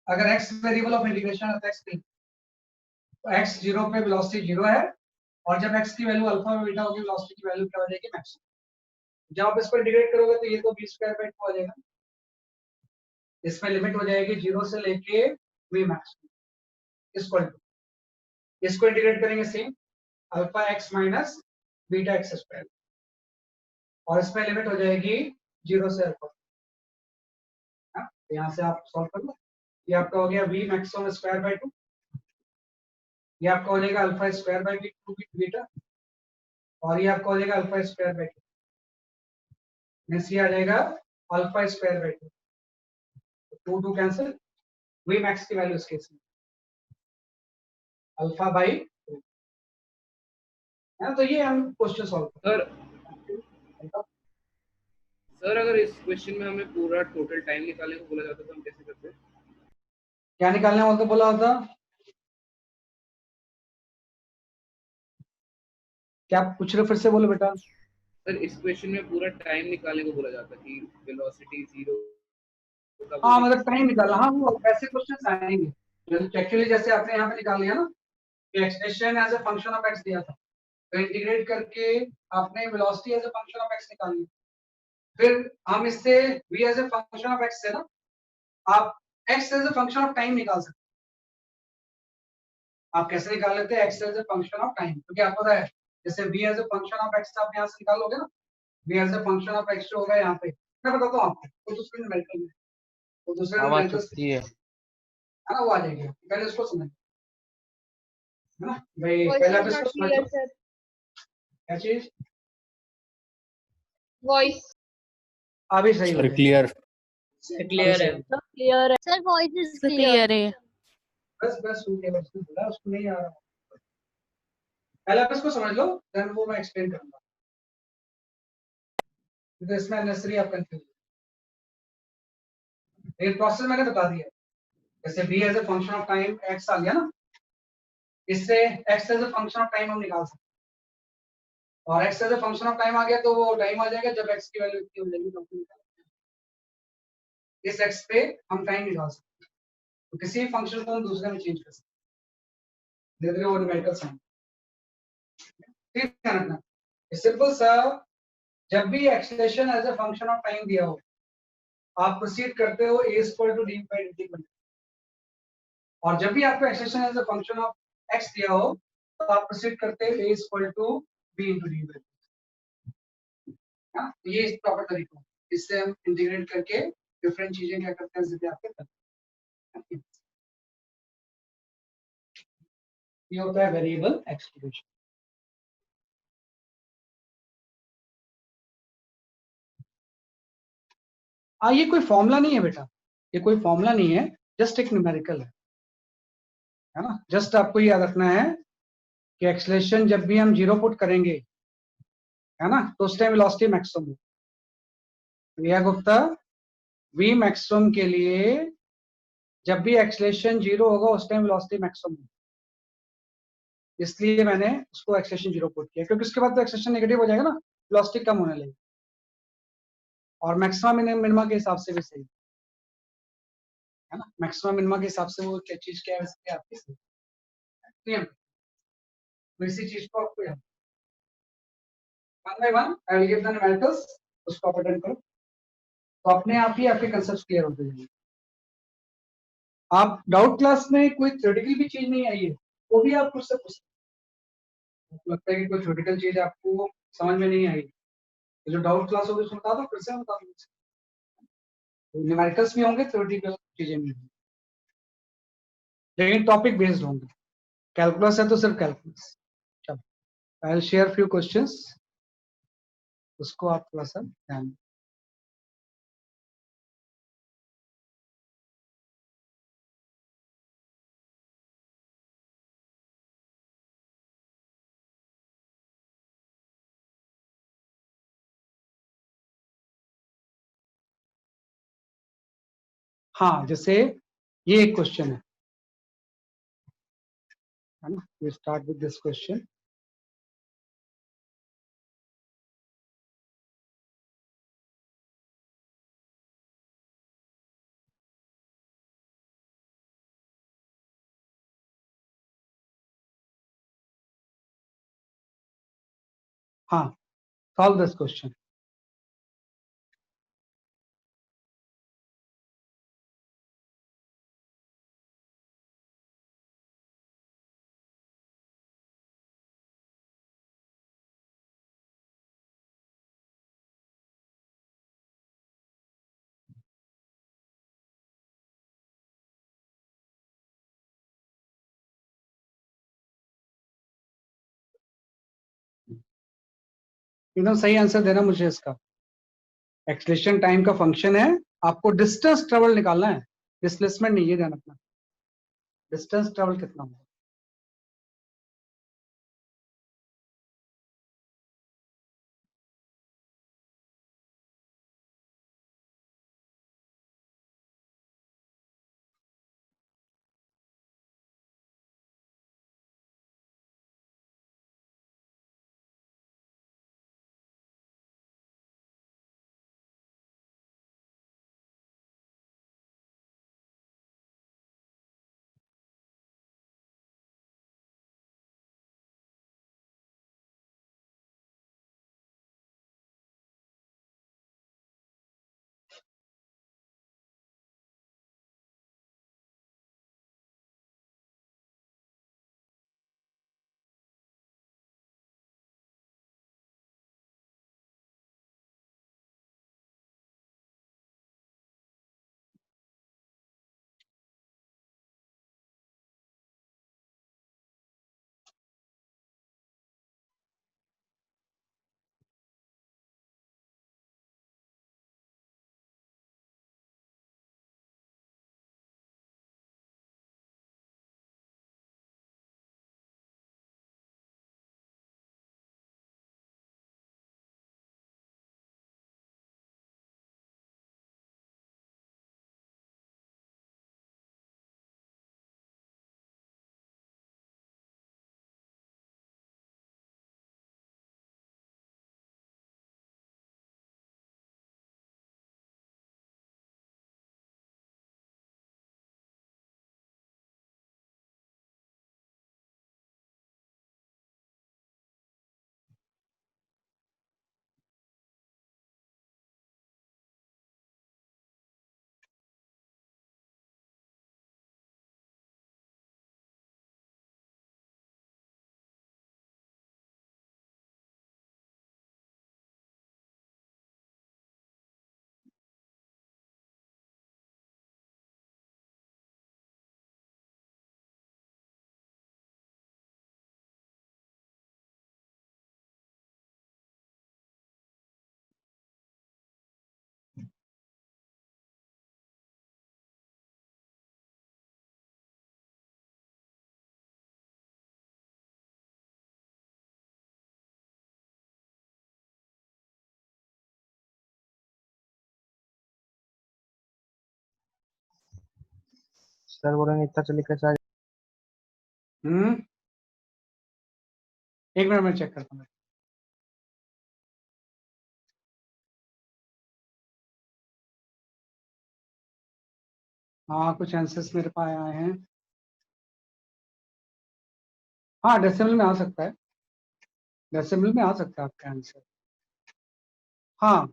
अगर x वेरिएबल ऑफ इंटीग्रेशन है तो x x 0 पे वेलोसिटी 0 है, और जब x की वैल्यू अल्फा में बीटा होगी वेलोसिटी की वैल्यू क्या हो जाएगी, मैक्सिमम। जब आप इसको इंटीग्रेट करोगे तो ये तो b स्क्वायर बाय 2 आ जाएगा, इसमें लिमिट हो जाएगी 0 से लेके v मैक्सिमम। इसको इंटीग्रेट करेंगे same, alpha x minus beta x square, और इसमें लिमिट हो जाएगी 0 से अल्फा। यहाँ से आप सॉल्व कर लो, ये आपका हो गया v मैक्सिमम स्क्वायर बाय 2, ये आपका हो जाएगा अल्फा स्क्वायर बाय 2 बीटा, और ये आपका हो जाएगा अल्फा स्क्वायर बाय 2, मींस ये आ जाएगा alpha square by 2, 2 cancel, v max की वैल्यू इस केस में अल्फा बाय 2 है। तो ये हम क्वेश्चन सॉल्व कर सर अगर इस क्वेश्चन में हमें पूरा टोटल टाइम निकालने को बोला जाता तो हम कैसे करते? क्या निकालने वाला बोला होता, क्या आप पूछ रहे हो, फिर से बोलो बेटा। सर इस क्वेश्चन में पूरा टाइम निकालने को बोला जाता कि वेलोसिटी 0 हाँ मतलब टाइम निकालना, हाँ वो ऐसे क्वेश्चन आएंगे एक्चुअली, जैसे आपने यहाँ पे निकाल लिया ना कि expression as a function of x दिया था, तो इंटीग्रेट करके आपने velocity as a function of x निकाल ली, फिर हम इससे v as a function of x से ना आप x as a function of time निकाल सकते। आप कैसे निकाल लेते हैं x as a function of time, क्योंकि आपको पता है जैसे v as a function of x आप यहाँ से निकालोगे ना, v as a function of x जो होगा यहाँ पे, मैं बताता हूँ आपको, वो दूसरे न्यूमेरिकल में, वो दूसरे न्यूमेरिकल है ना, वो आ जाएगी, पहले इसको समझ, है ना भाई, पहले आप इसको समझ लो क्या चीज, वॉइस अभी सही हो क्लियर क्लियर है। क्लियर है सर वॉइस इज क्लियर है बस बस हो गया, उसको बोला, उसको नहीं आ रहा, पहले आप इसको समझ लो, देन वो मैं एक्सप्लेन करूंगा, क्योंकि इसमें अननेसेसरी आप कंफ्यूज, ये प्रोसेस मैंने बता दिया, जैसे v as a function of time x आ गया ना, इससे x as a function of time हम निकाल सकते हैं, और x as a function of time आ गया तो वो टाइम आ जाएगा जब x की वैल्यू इतनी हो जाएगी तो हम निकाल सकते हैं। इस x पे हम टाइम निकाल सकते हैं, तो किसी भी फंक्शन को हम दूसरे में चेंज कर सकते हैं, वो न्यूमेरिकल साइन, ठीक है ना। सिंपल सा, जब भी expression as a function of time दिया हो, आप प्रोसीड करते हो a equal to d by dt, और जब भी आपको expression as a function of x दिया हो तो आप प्रोसीड करते हैं a equal to b into d by, हाँ ये प्रॉपर तरीका है, इससे हम इंटीग्रेट करके डिफरेंट चीजें क्या करते हैं, जिसे आपके करते हैं, ये होता है वेरिएबल एक्सप्रेशन। ये कोई फॉर्मूला नहीं है बेटा, ये कोई फॉर्मूला नहीं है, जस्ट एक न्यूमेरिकल है ना, जस्ट आपको याद रखना है कि एक्सेलरेशन जब भी हम 0 पुट करेंगे, है ना, तो उस टाइम वेलोसिटी मैक्सिमम हो, रिया गुप्ता, v मैक्सिमम के लिए जब भी एक्सेलरेशन 0 होगा उस टाइम वेलोसिटी मैक्सिमम हो, इसलिए मैंने उसको एक्सेलरेशन 0 पुट किया, क्योंकि उसके बाद तो एक्सेलरेशन नेगेटिव हो जाएगा ना, वेलोसिटी कम होने लगेगी, और मैक्सिमम मिनिमा के हिसाब से भी सही है ना, मैक्सिमम मिनिमा के हिसाब से वो क्या चीज क्या है आपकी सही है, तो इसी चीज को आपको याद, one by one I will give the numericals, उसको आप अटेंड करो, तो अपने आप ही आपके कंसेप्ट क्लियर होते जाएंगे। आप डाउट क्लास में कोई थ्योरेटिकल भी चीज नहीं आई है, वो भी आप मुझसे पूछ सकते हैं, लगता है कि कोई थ्योरेटिकल चीज आपको समझ में नहीं आई, तो जो डाउट क्लास होगी उसमें बता दो, फिर से बता दो, न्यूमेरिकल्स भी होंगे, थ्योरेटिकल चीजें भी होंगी, लेकिन टॉपिक बेस्ड होंगे, कैलकुलस है तो सिर्फ कैलकुलस। चलो I will share few questions, उसको आप थोड़ा सा ध्यान हाँ, जैसे ये एक क्वेश्चन है ना, we start with this question. हाँ, solve this question. एकदम सही आंसर देना मुझे इसका। एक्सलेशन टाइम का फंक्शन है, आपको डिस्टेंस ट्रेवल निकालना है, डिस्प्लेसमेंट नहीं, ये ध्यान रखना। डिस्टेंस ट्रेवल कितना होगा? सर बोल रहे हैं इतना चलिए कैसे आ एक मिनट में चेक करता हूँ। हाँ, कुछ आंसर्स मेरे पास आए हैं। हाँ, डेसिमल में आ सकता है, डेसिमल में आ सकता है आपका आंसर। हाँ,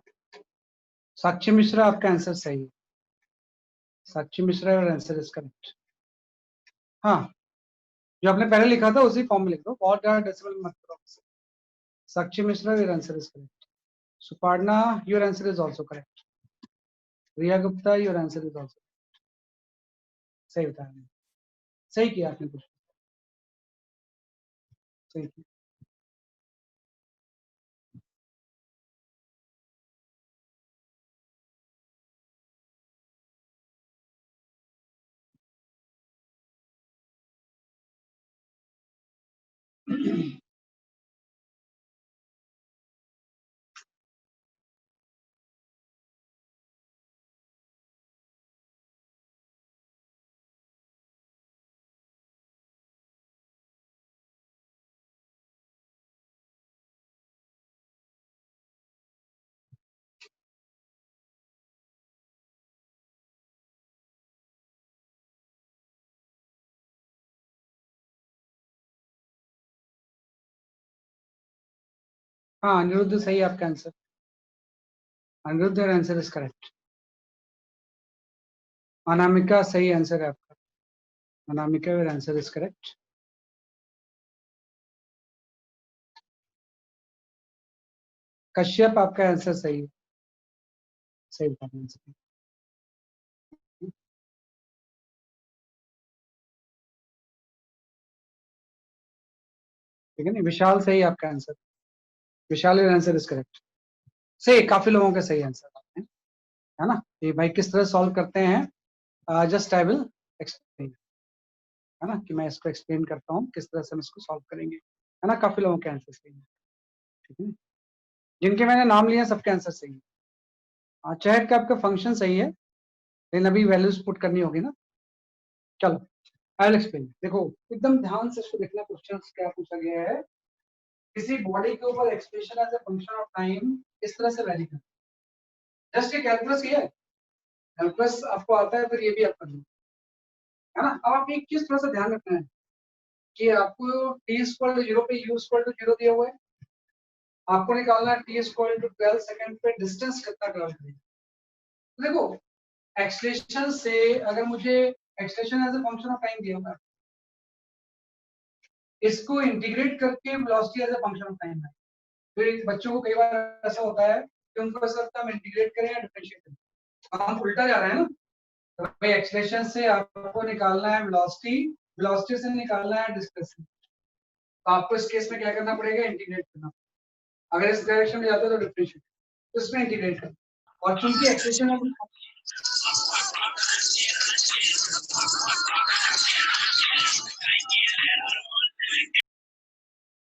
साक्षी मिश्रा, आपका आंसर सही है। Sakshi Mishra, your answer is correct. हाँ, जो आपने पहले लिखा था उसी फॉर्म में लिख दो, व्हाट आर डेसिमल मत करो। Sakshi Mishra, your answer is correct. Suparna, your answer is also correct. Riya Gupta, your answer is also सही बताया, सही किया आपने कुछ, सही किया। हाँ अनिरुद्ध सही है आपका answer, Anirudh your answer is correct. Anamika सही आंसर है आपका, Anamika your answer is correct. Kashyap आपका आंसर सही है, सही था आंसर। ठीक है ना, विशाल सही है आपका answer, Vishal your answer is correct. सही, काफी लोगों का सही आंसर आपने, है ना। ये भाई किस तरह सॉल्व करते हैं, जस्ट आई विल एक्सप्लेन, है ना, कि मैं इसको एक्सप्लेन करता हूँ किस तरह से हम इसको सॉल्व करेंगे, है ना। काफी लोगों के आंसर सही है, ठीक है। जिनके मैंने नाम लिए सबके आंसर सही है। चैट का आपका फंक्शन सही है, लेकिन अभी वैल्यूज पुट करनी होगी ना। चलो आई विल एक्सप्लेन। देखो एकदम ध्यान से इसको देखना, क्वेश्चन क्या पूछा गया है। किसी बॉडी के ऊपर expression as a function of time इस तरह से वैरी करना, जस्ट ये कैलकुलस ही है, कैलकुलस आपको आता है फिर ये भी आप कर लो, है ना। अब आप एक चीज थोड़ा सा ध्यान रखना है कि आपको t इक्वल टू 0 पे u इक्वल टू 0 दिया हुआ है, आपको निकालना है t इक्वल टू 12 सेकंड पे डिस्टेंस कितना ट्रैवल करेगा। तो देखो एक्सलेशन से अगर मुझे acceleration as a function of time दिया हुआ है, इसको इंटीग्रेट करके velocity as a function of time है। फिर बच्चों को कई बार ऐसा होता है कि उनको ऐसा लगता है हम इंटीग्रेट करें या डिफरेंशिएट करें, हम उल्टा जा रहे हैं ना। तो भाई एक्सलेशन से आपको निकालना है वेलोसिटी, वेलोसिटी से निकालना है डिस्प्लेसमेंट, तो आपको इस केस में क्या करना पड़ेगा, इंटीग्रेट करना। अगर इस डायरेक्शन में जाते हो तो डिफरेंशिएट, तो इसमें इंटीग्रेट करना। और चूंकि एक्सलेशन है,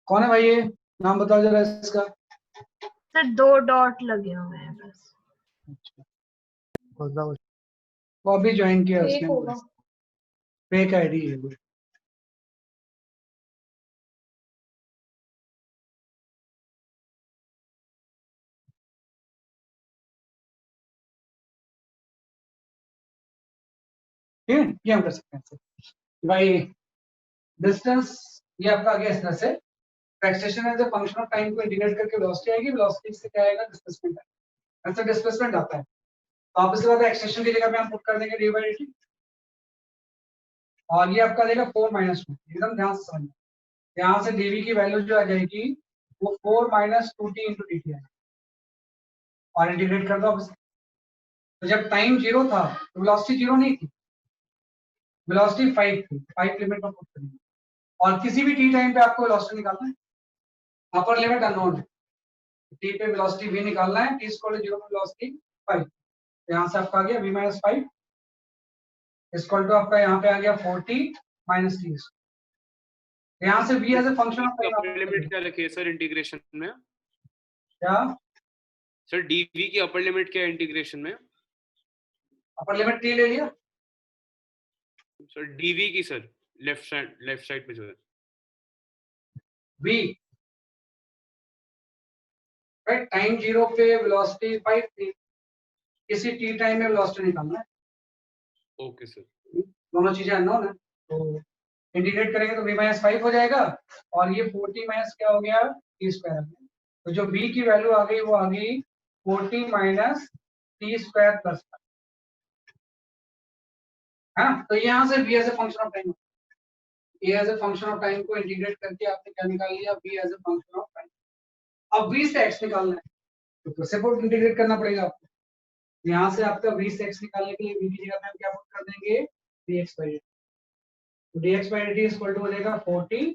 कौन है भाई ये, नाम बताओ जरा इसका। सर 2 डॉट लगे हुए हैं बस। वो अभी ज्वाइन किया फेक उसने, होगा। फेक आईडी है वो। ठीक है, ये हम कर सकते हैं भाई। डिस्टेंस ये आपका आ गया इस तरह से, acceleration as a function of time को इंटीग्रेट करके वेलोसिटी आएगी, वेलोसिटी से क्या आएगा, डिस्प्लेसमेंट आएगा। ऐसा डिस्प्लेसमेंट आता है, तो आप इसके बाद एक्सलेशन की जगह पे हम पुट कर देंगे डी बाई dt, और ये आपका देगा 4 - 2। एकदम ध्यान से समझना, यहाँ से dv की वैल्यू जो आ जाएगी वो 4 - 2t इंटू dt है, और इंटीग्रेट कर दो आप इसे। तो जब टाइम 0 था तो वेलोसिटी 0 नहीं थी, वेलोसिटी 5 थी, 5 लिमिट में पुट करेंगे। और किसी भी t टाइम पे आपको वेलोसिटी निकालना है, अपर लिमिट अननोन है, t पे वेलोसिटी v निकालना है, t इक्वल टू 0 पे वेलोसिटी 5। यहाँ से आपका आ गया v - 5 इक्वल टू आपका यहाँ पे आ गया 40 - t। यहाँ से v as a function of time upper limit क्या रखी है सर इंटीग्रेशन में? क्या सर dv की अपर लिमिट क्या है इंटीग्रेशन में? अपर लिमिट t ले लिया, सर dv की सर लेफ्ट साइड पे जो है v राइट। टाइम 0 पे वेलोसिटी 5 थी, किसी t टाइम में वेलोसिटी निकालना है। ओके सर, दोनों चीजें अननोन है, तो इंटीग्रेट करेंगे तो v - 5 हो जाएगा, और ये 40 माइनस क्या हो गया, t स्क्वायर आ गया। तो जो v की वैल्यू आ गई वो आ गई 40 - t स्क्वायर प्लस 5, है ना। तो यहाँ से v as a function of time, a as a function of time को इंटीग्रेट करके आपने क्या निकाल लिया, v as a function of time. अब v से x निकालना है तो फिर से पुट इंटीग्रेट करना पड़ेगा आपको। यहाँ से आपका v से x निकालने के लिए v की जगह पे हम क्या पुट कर देंगे, dx/dt। तो dx/dt इक्वल टू हो जाएगा 40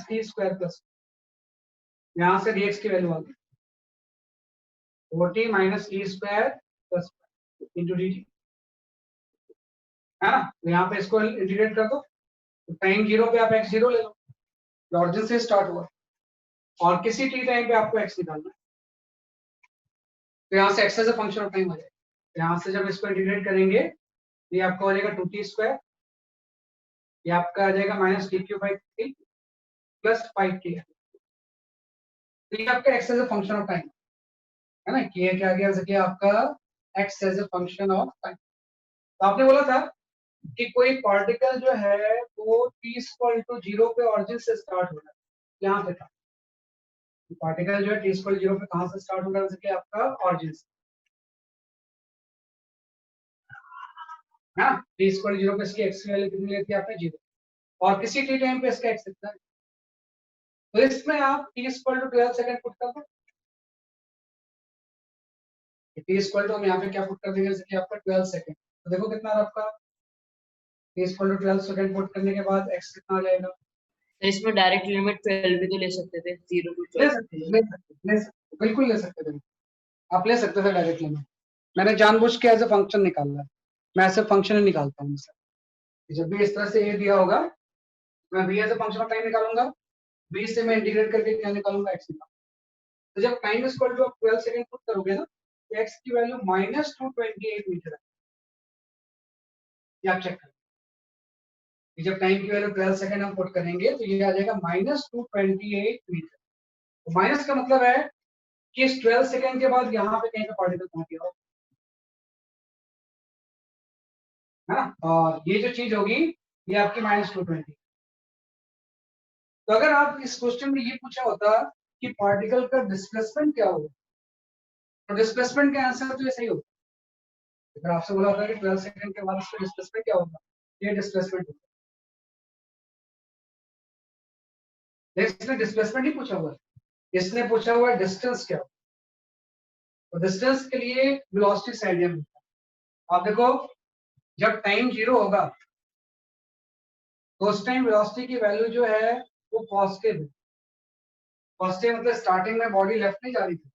- t स्क्वायर प्लस, यहाँ से dx की वैल्यू आ गई 40 - t square plus into dt, है ना। तो यहाँ पे इसको इंटीग्रेट कर दो, तो टाइम 0 पे आप x 0 ले लो, ऑरिजिन से स्टार्ट हुआ, और किसी t टाइम पे आपको x निकालना है, तो यहाँ से x as a function of time हो जाएगा। यहाँ से जब इसको इंटीग्रेट करेंगे ये आपका हो जाएगा 2t स्क्वायर, ये आपका आ जाएगा -dq/3 प्लस 5t है। तो ये आपका x as a function of time है ना, कि ये क्या गया जैसे आपका x as a function of time. तो आपने बोला था कि कोई पार्टिकल जो है वो t इक्वल टू 0 पे ऑरिजिन से स्टार्ट हो रहा है, यहाँ पे था, पार्टिकल जो है t = 0 पे कहां से स्टार्ट होगा, जैसे कि आपका ऑरिजिन से, है ना। t = 0 पे इसकी x की वैल्यू कितनी लेती है आपने 0, और किसी t टाइम पे इसका x कितना है, तो इसमें आप t = 12 सेकंड पुट कर दो। t = हम यहाँ पे क्या पुट कर देंगे, जैसे कि आपका 12 सेकंड, तो देखो कितना आ रहा आपका, t = 12 सेकंड पुट करने के बाद x कितना आ जाएगा। तो इसमें डायरेक्ट लिमिट 12 भी तो ले सकते थे, 0 to ले 12। सकते हैं, ले सकते हैं, ले सकते हैं, बिल्कुल ले सकते थे, आप ले सकते थे डायरेक्ट लिमिट। मैंने जानबूझ के एज ए फंक्शन निकाला है, मैं ऐसे फंक्शन ही निकालता हूँ सर। जब भी इस तरह से ये दिया होगा, मैं भी as a function of time निकालूंगा, बी से मैं इंटीग्रेट करके क्या निकालूंगा, एक्स निकालूंगा। तो जब time equal to 12 second put करोगे ना, तो एक्स की वैल्यू -228 मीटर है, ये आप चेक करें। जब टाइम की वैल्यू 12 सेकंड हम पुट करेंगे तो ये आ जाएगा -228 मीटर। तो माइनस का मतलब है कि इस 12 सेकंड के बाद यहाँ पे कहीं पे पार्टिकल पहुंच गया हो, है ना, और ये जो चीज होगी ये आपकी -220। तो अगर आप इस क्वेश्चन में ये पूछा होता कि पार्टिकल का डिस्प्लेसमेंट क्या होगा, तो डिस्प्लेसमेंट का आंसर तो ये सही होगा। अगर आपसे बोला होता कि 12 सेकंड के बाद इसका डिस्प्लेसमेंट क्या होगा, ये डिस्प्लेसमेंट होगा, लेकिन इसने डिस्प्लेसमेंट नहीं पूछा हुआ, इसने पूछा हुआ डिस्टेंस क्या होगा। तो डिस्टेंस के लिए वेलोसिटी से आइडिया मिलता है। आप देखो जब टाइम 0 होगा तो उस टाइम वेलोसिटी की वैल्यू जो है वो पॉजिटिव है। पॉजिटिव मतलब स्टार्टिंग में बॉडी लेफ्ट नहीं जा रही थी,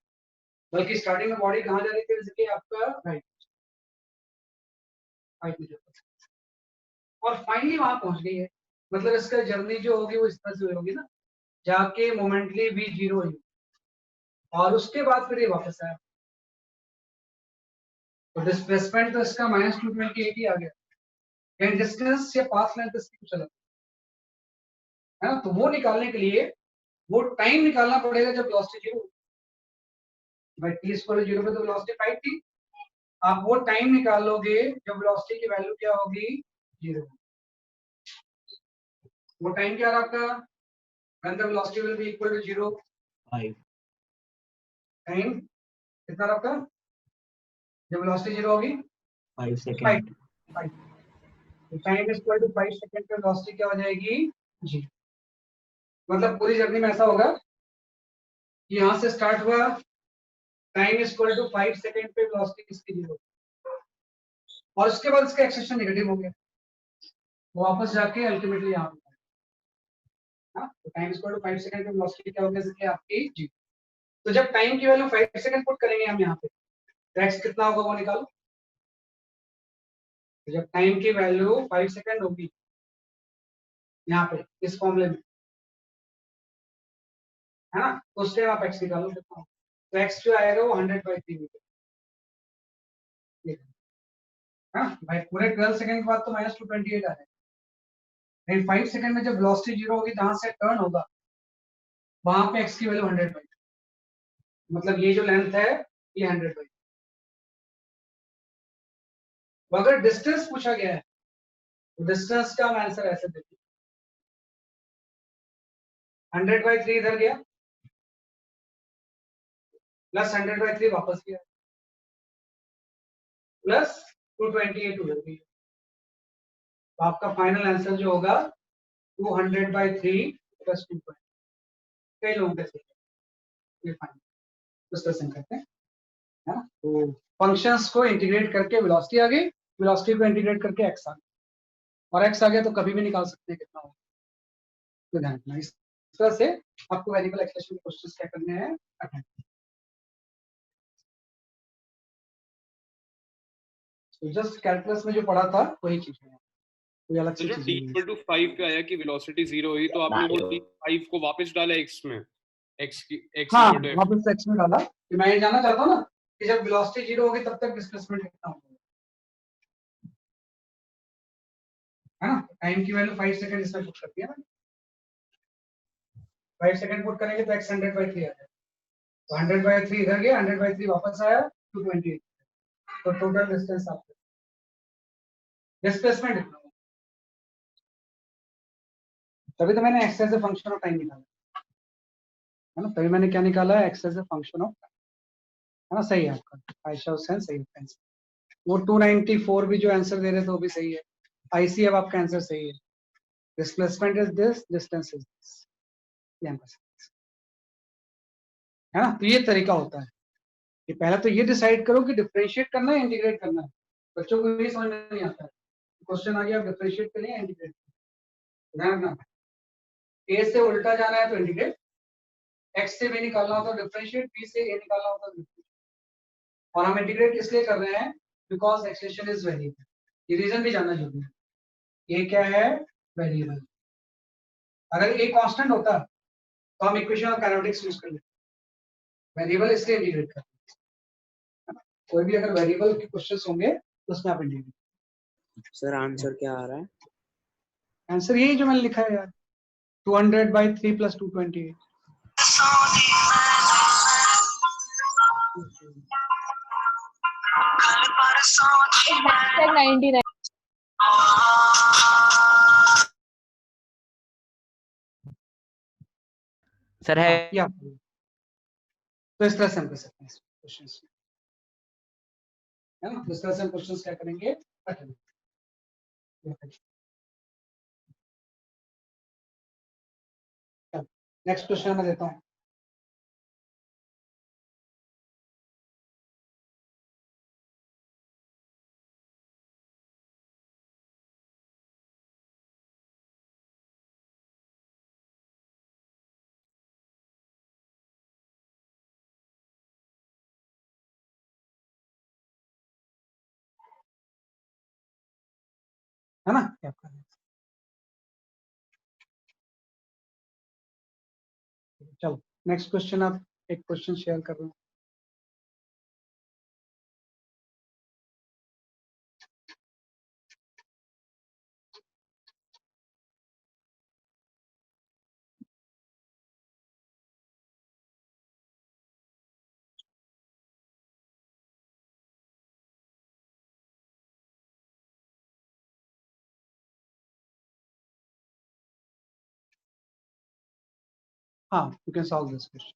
बल्कि स्टार्टिंग में बॉडी कहाँ जा रही थी, जैसे कि आपका राइट में, और फाइनली वहां पहुंच गई है। मतलब इसका जर्नी जो होगी वो इस तरह से होगी ना, जाके मोमेंटली भी 0 हुई और उसके बाद फिर ये वापस आया। तो डिस्प्लेसमेंट तो इसका -228 ही आ गया, लेकिन डिस्टेंस या पाथ लेंथ इसकी कुछ अलग है ना। तो वो निकालने के लिए वो टाइम निकालना पड़ेगा जब वेलोसिटी 0, भाई t = 0 पे तो वेलोसिटी 5 थी, आप वो टाइम निकालोगे जब वेलोसिटी की वैल्यू क्या होगी 0। वो टाइम क्या रहा आपका, when the velocity will be equal to 0, 5 time कितना रहा आपका जब वेलोसिटी 0 होगी, 5 सेकंड। 5। तो टाइम इक्वल टू 5 सेकंड पे वेलोसिटी क्या हो जाएगी जी। मतलब पूरी जर्नी में ऐसा होगा कि यहाँ से स्टार्ट हुआ, टाइम इक्वल टू 5 सेकंड पे वेलोसिटी किसकी 0, और उसके बाद इसका एक्सेलेरेशन नेगेटिव हो गया, वापस जाके अल्टीमेटली यहाँ पे, हाँ, तो टाइम इक्वल टू 5 सेकंड पे वेलोसिटी क्या हो गया, जैसे आपकी जी। तो जब टाइम की वैल्यू 5 सेकंड पुट करेंगे हम यहाँ पे, तो एक्स कितना होगा वो निकालो। तो जब टाइम की वैल्यू 5 सेकंड होगी यहाँ पे इस फॉर्मूले में, है ना, तो उस टाइम आप एक्स निकालो कितना, तो एक्स जो आएगा वो 100/3 मीटर, हाँ भाई। पूरे 12 सेकंड के बाद तो -228 आ जाएगा, लेकिन 5 सेकंड में जब वेलोसिटी 0 होगी, जहां से टर्न होगा वहां पे एक्स की वैल्यू 100/3, मतलब ये जो लेंथ है ये 100/3। तो अगर डिस्टेंस पूछा गया है तो डिस्टेंस का हम आंसर ऐसे देते हैं, 100/3 इधर गया प्लस 100/3 वापस गया प्लस 228 उधर गया। तो आपका फाइनल आंसर जो होगा 200/3 प्लस 220। कई लोगों के साथ ये फाइनल उस तरह से करते हैं, है ना। तो फंक्शंस को इंटीग्रेट करके वेलोसिटी आ गई, वेलोसिटी को इंटीग्रेट करके एक्स आ गया, और एक्स आ गया तो कभी भी निकाल सकते हैं कितना होगा। तो ध्यान रखना इस तरह से आपको वेरिएबल एक्सप्रेशन के क्वेश्चंस क्या करने हैं, अटेंड। तो जस्ट कैलकुलस में जो पढ़ा था वही चीज है, कोई अलग तो सी जो चीज t नहीं है। = 5 पे आया कि वेलोसिटी 0 हुई, तो आपने वो t5 को वापस डाला x में, x हाँ = f। वापस एक्स में डाला कि मैं ये जानना चाहता हूँ ना कि जब वेलोसिटी 0 होगी तब तक डिस्प्लेसमेंट कितना होगा, है ना। टाइम की वैल्यू 5 सेकंड इसमें पुट कर दिया ना, 5 सेकंड पुट करेंगे तो x 100/3 आ जाएगा, तो 100/3 इधर गया, 100/3 वापस आया 228, तो टोटल डिस्टेंस आपका डिस्प्लेसमेंट इतना होगा। तभी तो मैंने x as a function of time निकाला, है ना, तभी मैंने क्या निकाला है, x as a function of, है ना, सही है आपका, आयशा हुसैन सही है आंसर। वो 294 भी जो आंसर दे रहे थे वो भी सही है। आईसी अब आपका आंसर सही है, displacement is this, distance is this, ये आंसर है ना। तो ये तरीका होता है कि पहले तो ये डिसाइड करो कि डिफरेंशिएट करना है इंटीग्रेट करना है। बच्चों को ये समझ में नहीं आता है, क्वेश्चन आ गया डिफरेंशिएट करिए या इंटीग्रेट, ध्यान रखना, ए से उल्टा जाना है तो इंटीग्रेट, एक्स से भी निकालना होता है डिफरेंशिएट, बी से ए निकालना होता है डिफरेंशिएट। और हम इंटीग्रेट इसलिए कर रहे हैं बिकॉज एक्सप्रेशन इज वेरिएबल, ये रीजन भी जानना जरूरी है। ये क्या है, वेरिएबल। अगर ए कांस्टेंट होता तो हम इक्वेशन ऑफ काइनेटिक्स यूज कर लेते, वेरिएबल इसलिए इंटीग्रेट करते हैं। कोई भी अगर वेरिएबल के क्वेश्चंस होंगे तो उसमें आप इंटीग्रेट। सर आंसर क्या आ रहा है? आंसर यही जो मैंने लिखा है यार, 200/3 + 228। #99। सर है या तो इस तरह से हम कर सकते हैं क्वेश्चंस, है ना, इस तरह से हम क्वेश्चंस क्या करेंगे, नेक्स्ट क्वेश्चन मैं देता हूँ। है ना, क्या करना है, चलो नेक्स्ट क्वेश्चन। आप एक क्वेश्चन शेयर कर रहे हो, हाँ you can solve this question.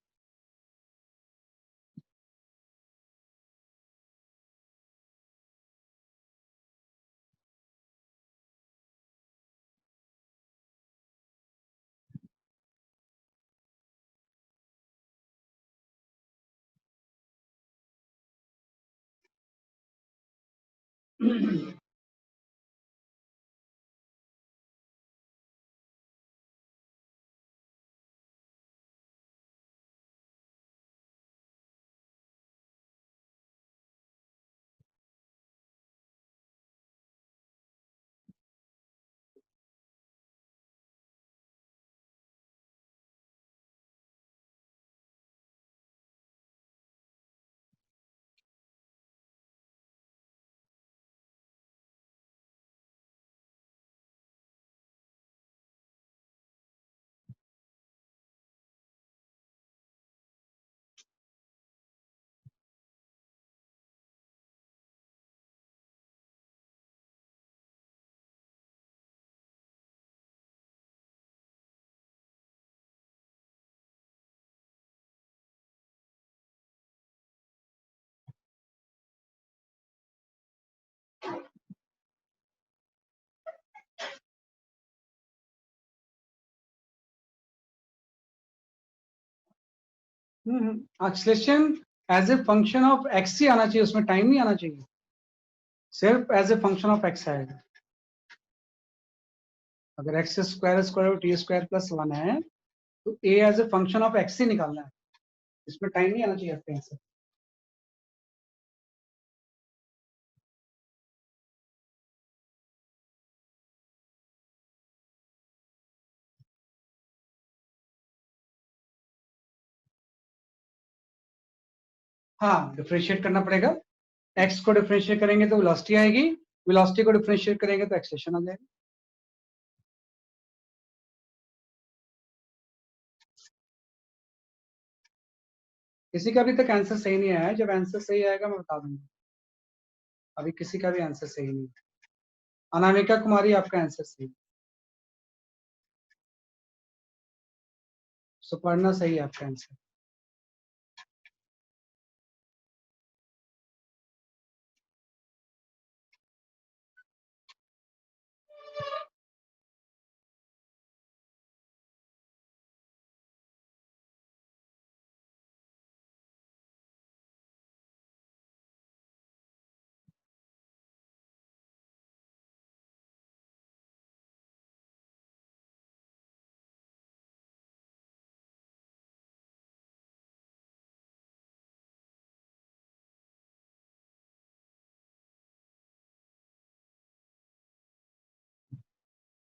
Acceleration as a function of x ही आना चाहिए, उसमें टाइम नहीं आना चाहिए, सिर्फ as a function of x आएगा। अगर एक्स स्क्वायर t² + 1 है तो a as a function of x ही निकालना है, इसमें टाइम नहीं आना चाहिए आपके आंसर। हाँ डिफरेंशिएट करना पड़ेगा, एक्स को डिफरेंशिएट करेंगे तो वेलोसिटी आएगी, वेलोसिटी को डिफरेंशिएट करेंगे तो एक्सेलेरेशन आ जाएगा। किसी का अभी तक आंसर सही नहीं आया है, जब आंसर सही आएगा मैं बता दूंगा। अभी किसी का भी आंसर सही नहीं है। अनामिका कुमारी आपका आंसर सही, सुपर्णा सही है आपका आंसर।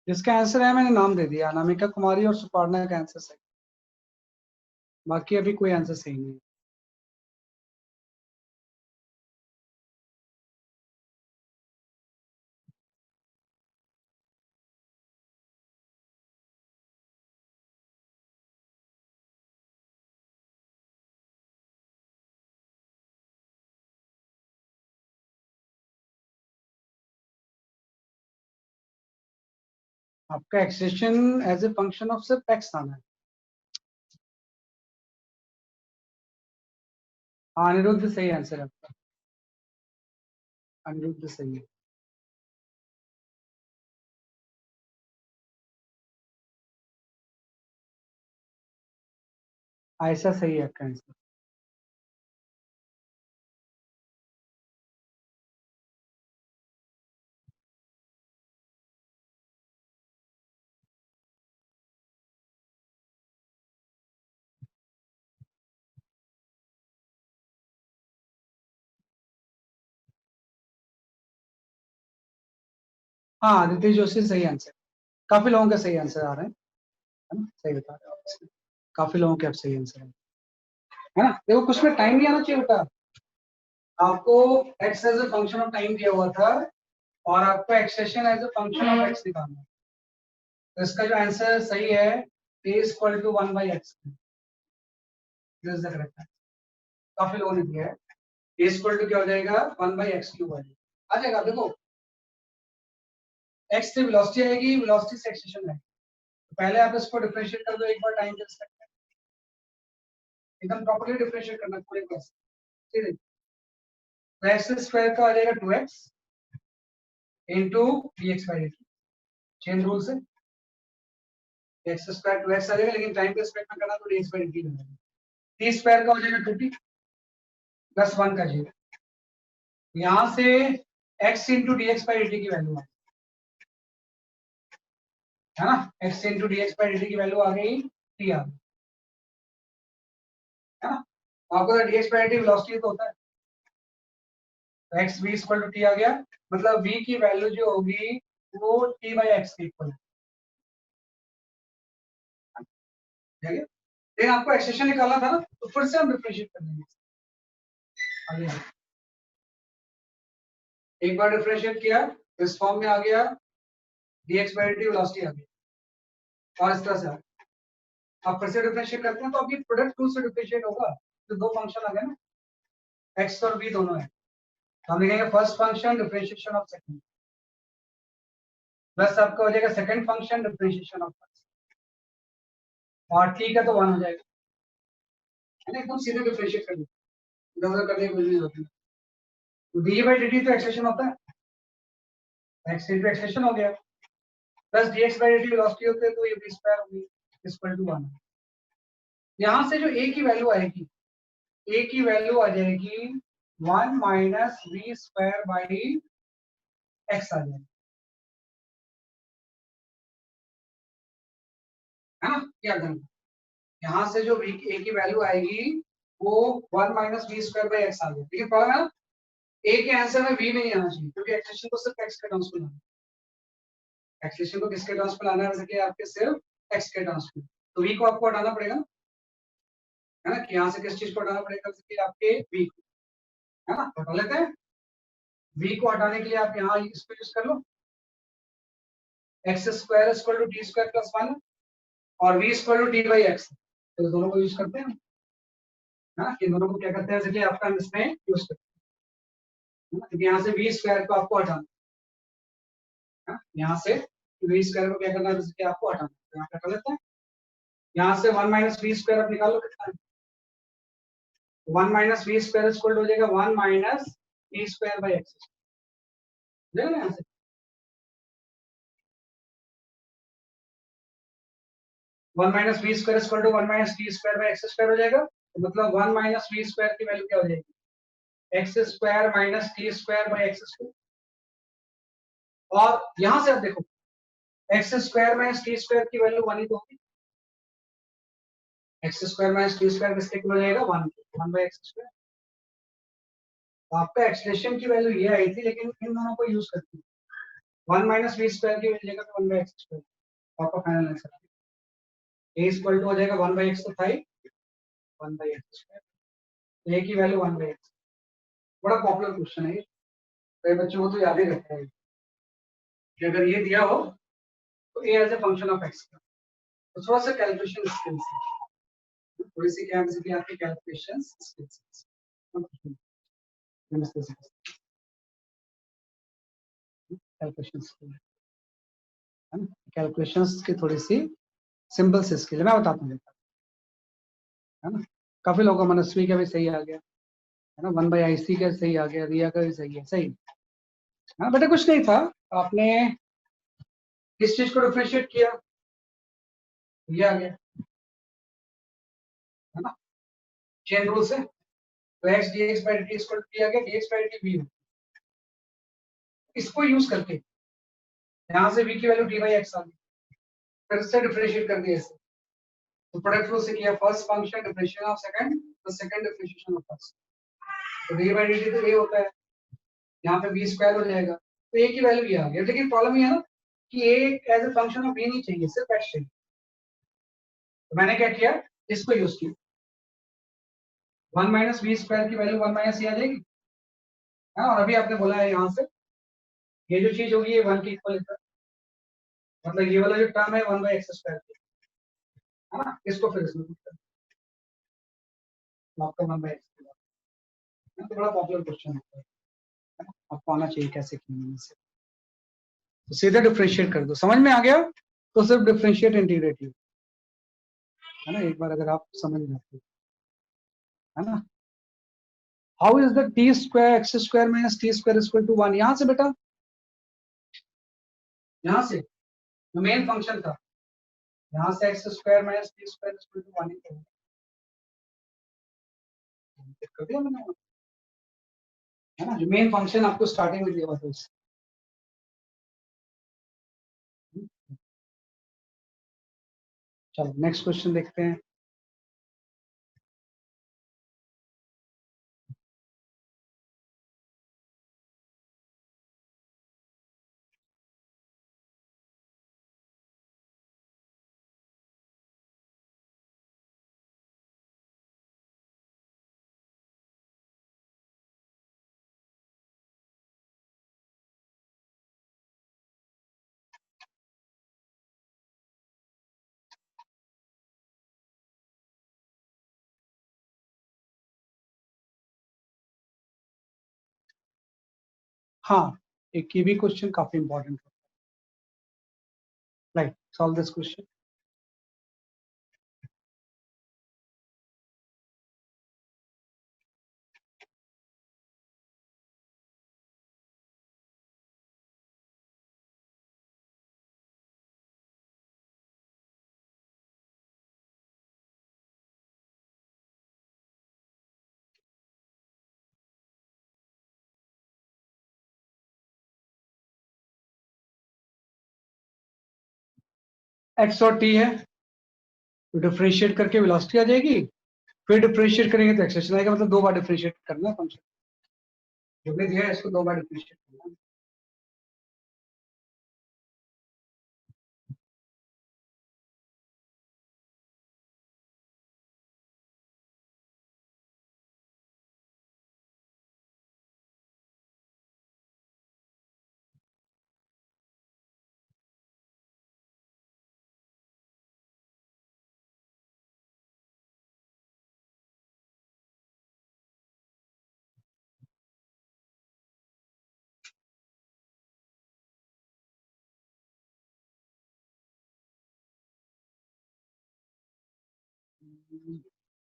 जिसका आंसर है मैंने नाम दे दिया, अनामिका कुमारी और सुपर्णा का आंसर सही, बाकी अभी कोई आंसर सही नहीं है। आपका extension as a function of सिर्फ एक्स आना है। हाँ, अनिरुद्ध सही आंसर है आपका, अनिरुद्ध सही है। आयशा सही है आपका आंसर। हाँ, आदित्य जोशी सही आंसर, काफी लोगों का सही आंसर आ रहे हैं, है ना, सही बता रहे हो आप इसमें। काफी लोगों के अब सही आंसर है ना। देखो कुछ में टाइम नहीं आना चाहिए बेटा, आपको x as a function of time दिया हुआ था और आपको extension as a function of x निकालना है। तो इसका जो आंसर सही है a is equal to 1/x, this is the correct answer. काफी लोगों ने दिया है, a is equal to क्या हो जाएगा 1/x³ आ जाएगा। देखो x से वेलोसिटी आएगी, वेलोसिटी से एक्सटेंशन आएगी, तो पहले आप इसको डिफरेंशिएट कर दो एक बार टाइम के रिस्पेक्ट में, एकदम प्रॉपर्ली डिफरेंशिएट करना पूरे केस, ठीक है। तो x² का आ जाएगा 2x into dx/dt, chain rule से x² 2x आ जाएगा, लेकिन टाइम के रिस्पेक्ट में करना तो dx/dt बनेगा। t² का हो जाएगा 2t प्लस 1 का 0, यहां से x into dx/dt की वैल्यू है ना, x into dx/dt की वैल्यू आ गई t आ गई, है ना। आपको तो dx/dt वेलोसिटी तो होता है, तो x v equal to t आ गया, मतलब v की वैल्यू जो होगी वो t/x के इक्वल है। लेकिन आपको एक्सटेंशन निकालना था ना, तो फिर से हम डिफरेंशिएट कर देंगे। आगे एक बार डिफरेंशिएट किया, इस फॉर्म में आ गया, dx/dt वेलोसिटी आ गई, और इस तरह से आप फिर से डिफरेंशिएट करते हैं तो अभी प्रोडक्ट टू से डिफरेंशिएट होगा, तो दो फंक्शन आ गए ना, x और v दोनों है, तो हम लिखेंगे first function differentiation of second, plus आपका हो जाएगा second function differentiation of first, और ठीक है तो 1 हो जाएगा, है ना। एकदम सीधे डिफरेंशिएट कर दीजिए, इधर करने की जरूरत नहीं। तो d/dt तो एक्सटेंशन होता है, x into एक्सटेंशन हो गया, प्लस dx/dt वेलोसिटी होते हैं तो ये v² होगी इक्वल टू 1। यहां से जो a की वैल्यू आएगी, a की वैल्यू आ जाएगी 1 माइनस v² x आ जाएगी, है ना। क्या करना, यहाँ से जो a की वैल्यू आएगी वो 1 माइनस v² x आ जाएगी, लेकिन प्रॉब्लम है ना, a के आंसर में v नहीं आना चाहिए, क्योंकि एक्सटेंशन को सिर्फ x के टर्म्स में लाना है, एक्सटेंशन को किसके टर्म्स में लाना है, वैसे कि आपके सिर्फ x के टर्म्स में, तो v को आपको हटाना पड़ेगा, है ना, कि यहाँ से किस चीज को हटाना पड़ेगा, जैसे कि आपके v को, है ना। हटा लेते हैं, v को हटाने के लिए आप यहाँ इसको यूज कर लो, x² equal to t² plus 1 और v इक्वल टू t/x, तो दोनों को यूज करते हैं, है ना, इन दोनों को क्या करते हैं, जैसे कि आपका इसमें यूज करते हैं, क्योंकि यहाँ से v² को आपको हटाना है, यहाँ से v² को क्या करना है, जैसे कि आपको हटाना है, तो यहाँ पे कर लेते हैं, यहाँ से 1 माइनस वी स्क्वायर आप निकालो कितना है, 1 माइनस वी स्क्वायर इक्वल हो जाएगा 1 minus t square by x square, यहाँ से 1 minus v square equal to 1 minus t square by x square हो जाएगा। तो मतलब 1 माइनस वी स्क्वायर की वैल्यू क्या हो जाएगी, x square minus t square by x square. और यहां से आप देखो x square minus t square की वैल्यू 1 ही तो होगी, x square minus t square किसके इक्वल हो जाएगा 1 बाई एक्स स्क्वायर। तो आपका एक्सप्रेशन की वैल्यू ये आई थी, लेकिन इन दोनों को यूज करके 1 माइनस वी स्क्वायर की वैल्यू जगह 1 बाई एक्स स्क्वायर आपका फाइनल आंसर है। ए इक्वल टू हो जाएगा 1 बाई एक्स तो था ही 1 बाई एक्स स्क्वायर, ए की वैल्यू 1 बाई एक्स। बड़ा पॉपुलर क्वेश्चन है ये, कई बच्चों को तो याद ही रहता है कि अगर ये दिया हो तो a as a function of x का। तो थोड़ा सा कैलकुलेशन स्किल्स है, थोड़ी सी क्या बेसिकली आपकी कैलकुलेशन स्किल्स कैलकुलेशन स्किल है ना, कैलकुलेशंस की थोड़ी सी सिंपल सी स्किल है, मैं बताता हूँ है ना। काफी लोगों का मनस्वी का भी सही आ गया है ना, 1 बाई आई सी का सही आ गया, रिया का भी सही है, सही है ना बेटा। कुछ नहीं था, आपने किस चीज को डिफरेंशिएट किया, ये आ गया है ना, चेन रूल से। तो x dx by dt equal to आ गया dx by dt v। इसको यूज करके यहाँ से v की वैल्यू d by x आ गई, फिर से डिफरेंशिएट कर दिया इसे। तो प्रोडक्ट रूल से किया, first function differentiation of second, तो सेकंड डिफरेंशिएशन ऑफ फर्स्ट। तो d by dt तो ये होता है, यहाँ पे v स्क्वायर हो जाएगा, तो a की वैल्यू ये आ गया। लेकिन प्रॉब्लम ये है ना कि a as a function of v नहीं चाहिए, सिर्फ x चाहिए। तो मैंने क्या किया, इसको यूज किया, 1 माइनस वी स्क्वायर की वैल्यू 1 माइनस ये आ जाएगी है। और अभी आपने बोला है यहाँ से ये जो चीज होगी ये 1 के इक्वल है, मतलब ये वाला जो टर्म है 1 बाई एक्स स्क्वायर है ना, इसको फिर इसमें पुट कर आपका 1 बाई एक्स। तो बड़ा पॉपुलर क्वेश्चन है, आपको आना चाहिए कैसे किया से। तो सीधे डिफरेंशिएट कर दो, समझ में आ गया तो सिर्फ डिफरेंशिएट इंटीग्रेटिव है ना, एक बार अगर आप समझ जाते है ना। How is the t square x square minus t square equal to 1, यहाँ से बेटा, यहाँ से जो मेन फंक्शन था, यहाँ से x square minus t square equal to 1 ही कर दिया मैंने है ना, जो मेन फंक्शन आपको स्टार्टिंग में दिया हुआ था उससे। चलो नेक्स्ट क्वेश्चन देखते हैं। हाँ, एक ये भी क्वेश्चन काफी इंपॉर्टेंट है, right, solve this question. X और टी है, तो डिफरेंशिएट करके वेलोसिटी आ जाएगी, फिर डिफरेंशिएट करेंगे तो एक्सेलेरेशन आएगा, मतलब 2 बार डिफरेंशिएट करना है फंक्शन, जो भी दिया है इसको 2 बार डिफरेंशिएट करना है।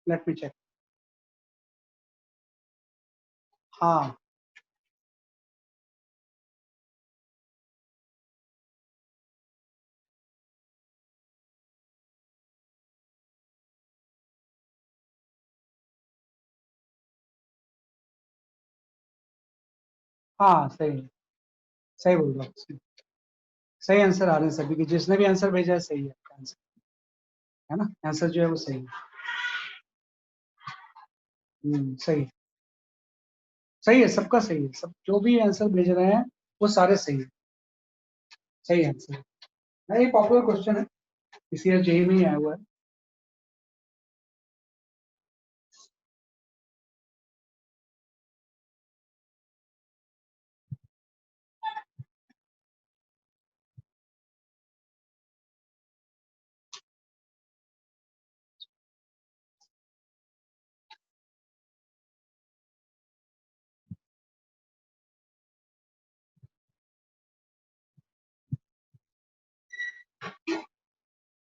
Let me check. हाँ हाँ सही है, सही बोल रहा हूँ, सही आंसर आ रहे हैं सभी के, जिसने भी आंसर भेजा है सही है आंसर, है ना, आंसर जो है वो सही है। सही, सही है, सबका सही है, सब जो भी आंसर भेज रहे हैं वो सारे सही है, सही आंसर है। ये पॉपुलर क्वेश्चन है, इसी ईयर जेई में ही आया हुआ है।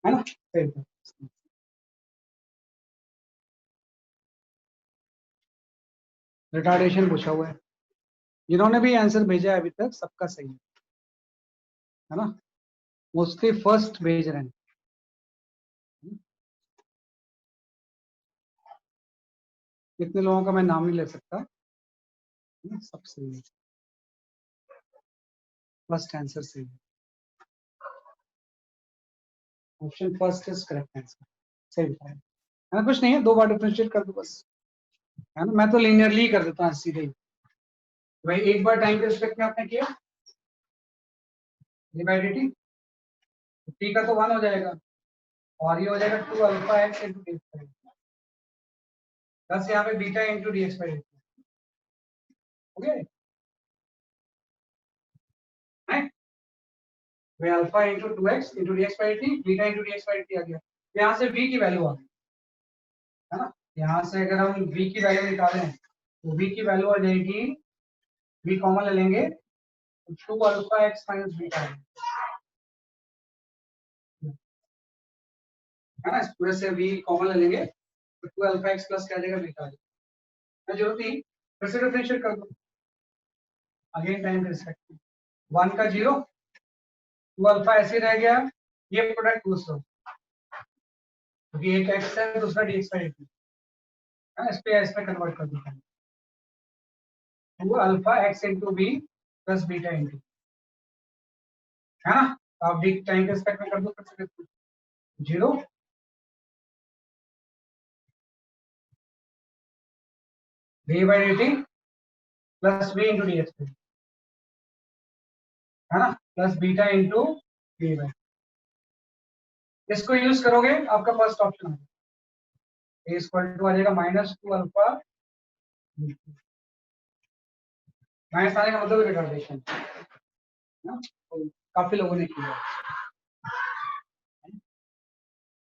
है ना, सही है। रिटार्डेशन पूछा हुआ है, जिन्होंने भी आंसर भेजा है अभी तक सबका सही है ना, मोस्टली फर्स्ट भेज रहे हैं। कितने लोगों का मैं नाम नहीं ले सकता, है ना? सब सही है, फर्स्ट आंसर सही है, option first is correct answer, सही बताया, है ना, कुछ नहीं है, 2 बार डिफरेंशिएट कर दो बस, है ना, मैं तो लिनियरली कर देता हूँ सीधे ही, भाई एक बार टाइम के रिस्पेक्ट में आपने किया डिवाइडेड, टी का तो 1 हो जाएगा और ये हो जाएगा 2 alpha x into d x by d, plus यहाँ पे beta into d x by d, okay, वे alpha into 2x into d x by d, beta into d x by d आ गया, यहाँ से v की वैल्यू आ गई, है ना, यहाँ से अगर हम v की वैल्यू निकालें तो v की वैल्यू आ जाएगी, v कॉमन ले लेंगे तो 2 अल्फा एक्स माइनस बीटा है ना, इस पूरे से v कॉमन ले लेंगे तो 2 अल्फा एक्स प्लस क्या आ जाएगा बीटा, जरूरत नहीं, फिर से डिफरेंशिएट कर दो, अगेन टाइम के रिस्पेक्ट 1 का 0, 2 अल्फा ऐसे रह गया, ये प्रोडक्ट दूसरा, क्योंकि एक एक्स है दूसरा डी एक्स बाई डी है, इस पे कन्वर्ट कर देता है, 2 alpha x into b plus beta into, है ना, तो आप डी टाइम के रिस्पेक्ट में कर दो, फिर से 0 d by d t plus b into d x by, है ना, plus beta into d by, इसको यूज करोगे आपका फर्स्ट ऑप्शन है, ए इक्वल टू आ जाएगा -2 अल्फा, माइनस आने का मतलब रिटार्डेशन, ना, तो काफी लोगों ने किया,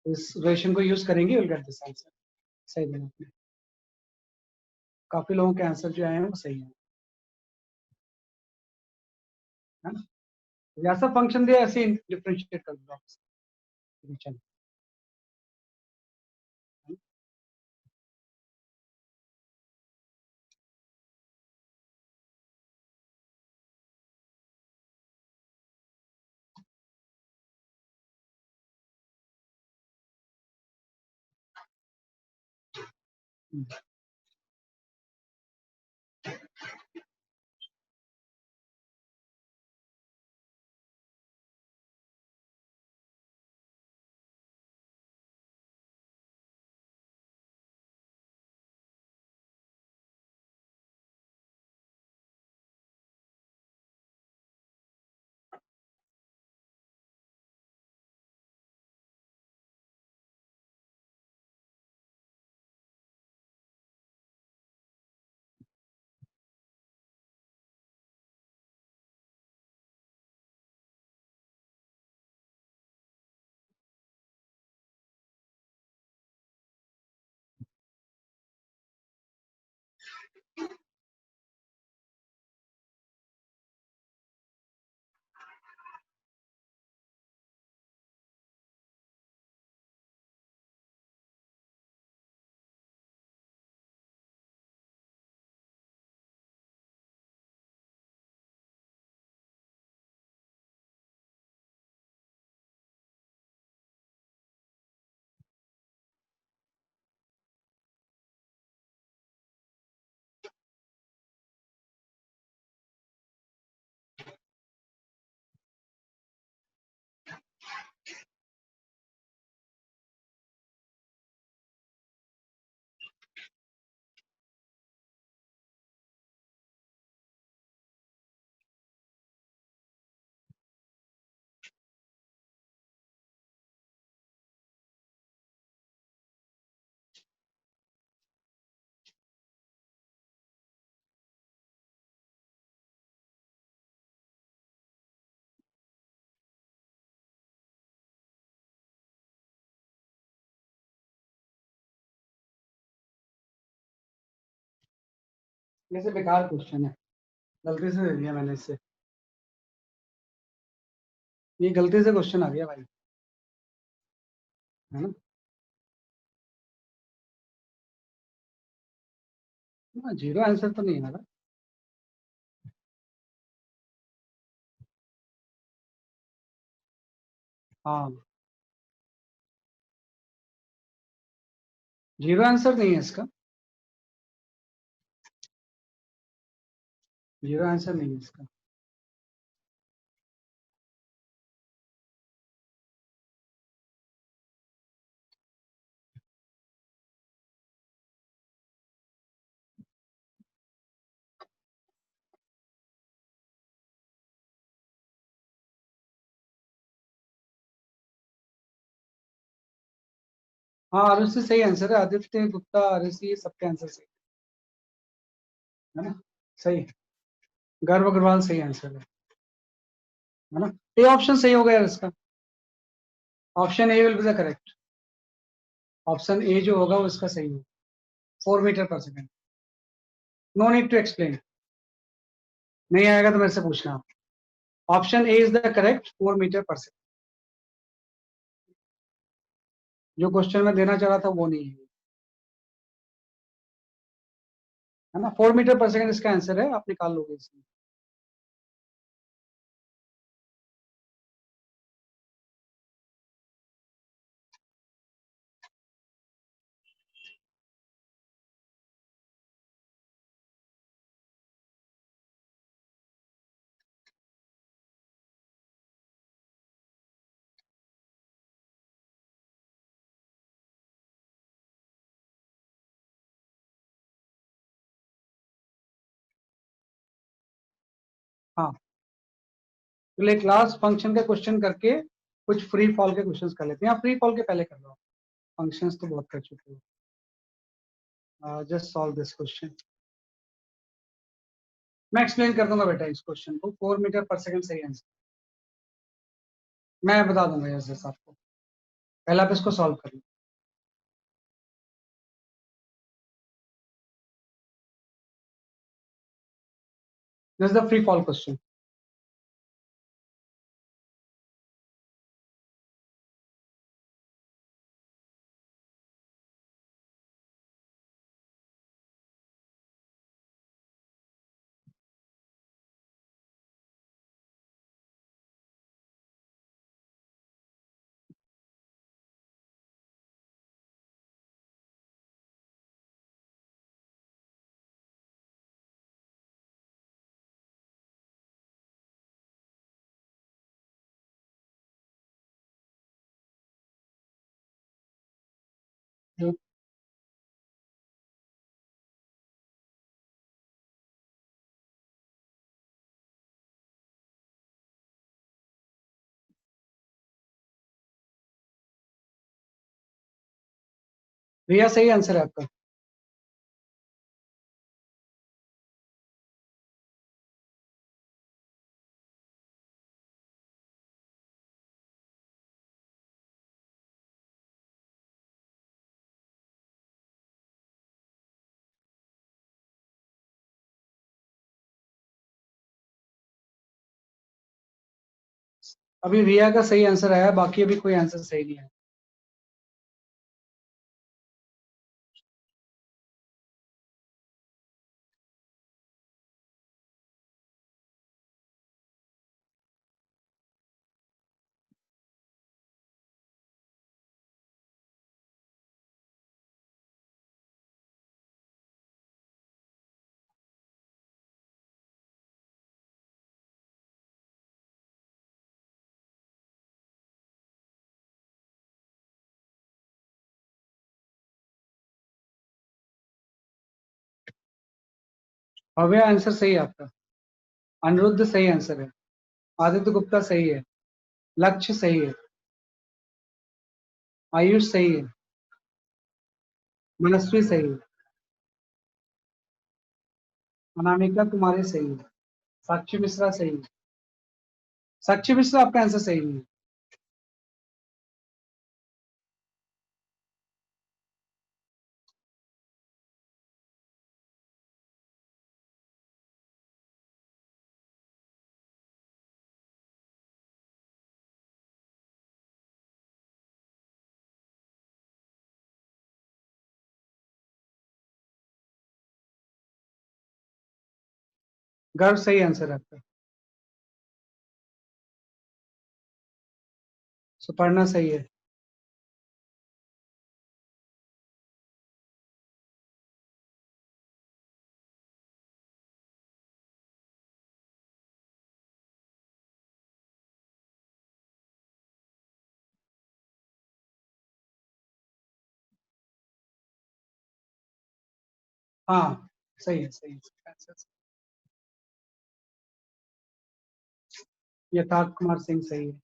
इस रिलेशन को यूज करेंगे विल गेट दिस आंसर, सही देना आपने, काफी लोगों के आंसर जो आए हैं वो सही है ना, जैसा फंक्शन दिया ऐसे डिफरेंशिएट कर दो आप, वैसे बेकार क्वेश्चन है, गलती से दे दिया मैंने इससे, ये गलती से क्वेश्चन आ गया भाई, है ना। जीरो आंसर तो नहीं है ना। हाँ, जीरो आंसर नहीं है इसका, जीरो आंसर नहीं है इसका। हाँ, आरुषि सही आंसर है, आदित्य गुप्ता आरुषि सबके आंसर सही है ना, सही है। गर्व अग्रवाल सही आंसर है ना। ए ऑप्शन सही हो गया इसका, option A will be the correct, option A जो होगा वो इसका सही होगा, 4 मीटर पर second. No need to explain, नहीं आएगा तो मेरे से पूछना। Option A is the correct, 4 meter पर सेकेंड। जो क्वेश्चन में देना चाह रहा था वो नहीं है ना, 4 मीटर पर सेकेंड इसका आंसर है, आप निकाल लोगे इसमें। हाँ, तो क्लास फंक्शन का क्वेश्चन करके कुछ फ्री फॉल के क्वेश्चंस कर लेते हैं, फ्री फॉल के पहले कर लो, फंक्शंस तो बहुत कर चुके हो। जस्ट सॉल्व दिस क्वेश्चन, मैं एक्सप्लेन कर दूंगा बेटा इस क्वेश्चन को। 4 मीटर पर सेकंड सही आंसर, मैं बता दूंगा यस आपको, पहले आप इसको सॉल्व कर लो। This is the free fall question. भैया सही आंसर है आपका। अभी रिया का सही आंसर आया, बाकी अभी कोई आंसर सही नहीं है। भव्य आंसर सही है आपका, अनिरुद्ध सही आंसर है, आदित्य गुप्ता सही है, लक्ष्य सही है, आयुष सही है, मनस्वी सही है, अनामिका कुमारी सही है, साक्षी मिश्रा सही है। साक्षी मिश्रा आपका आंसर सही नहीं है। गर्व सही आंसर है आपका। सुपर्णा सही है। हाँ सही है, सही है। यथार्थ कुमार सिंह सही है।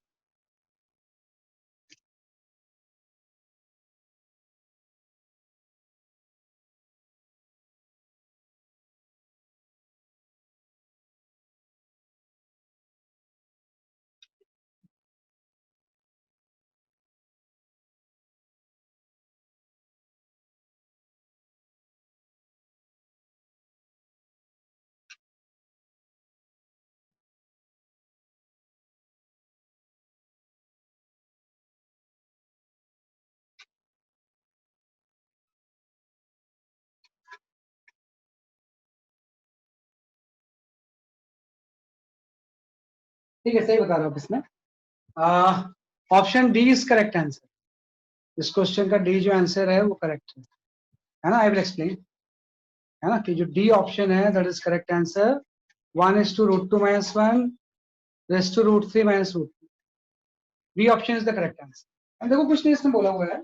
ठीक है, सही बता रहा हूँ इसमें। Option D is correct answer. इस क्वेश्चन का डी जो आंसर है वो करेक्ट है ना। आई विल एक्सप्लेन, है ना, कि जो डी ऑप्शन है that is correct answer. 1:√2-1 race to √3 -√2। B option is the correct answer. अब देखो कुछ नहीं इसमें बोला हुआ है,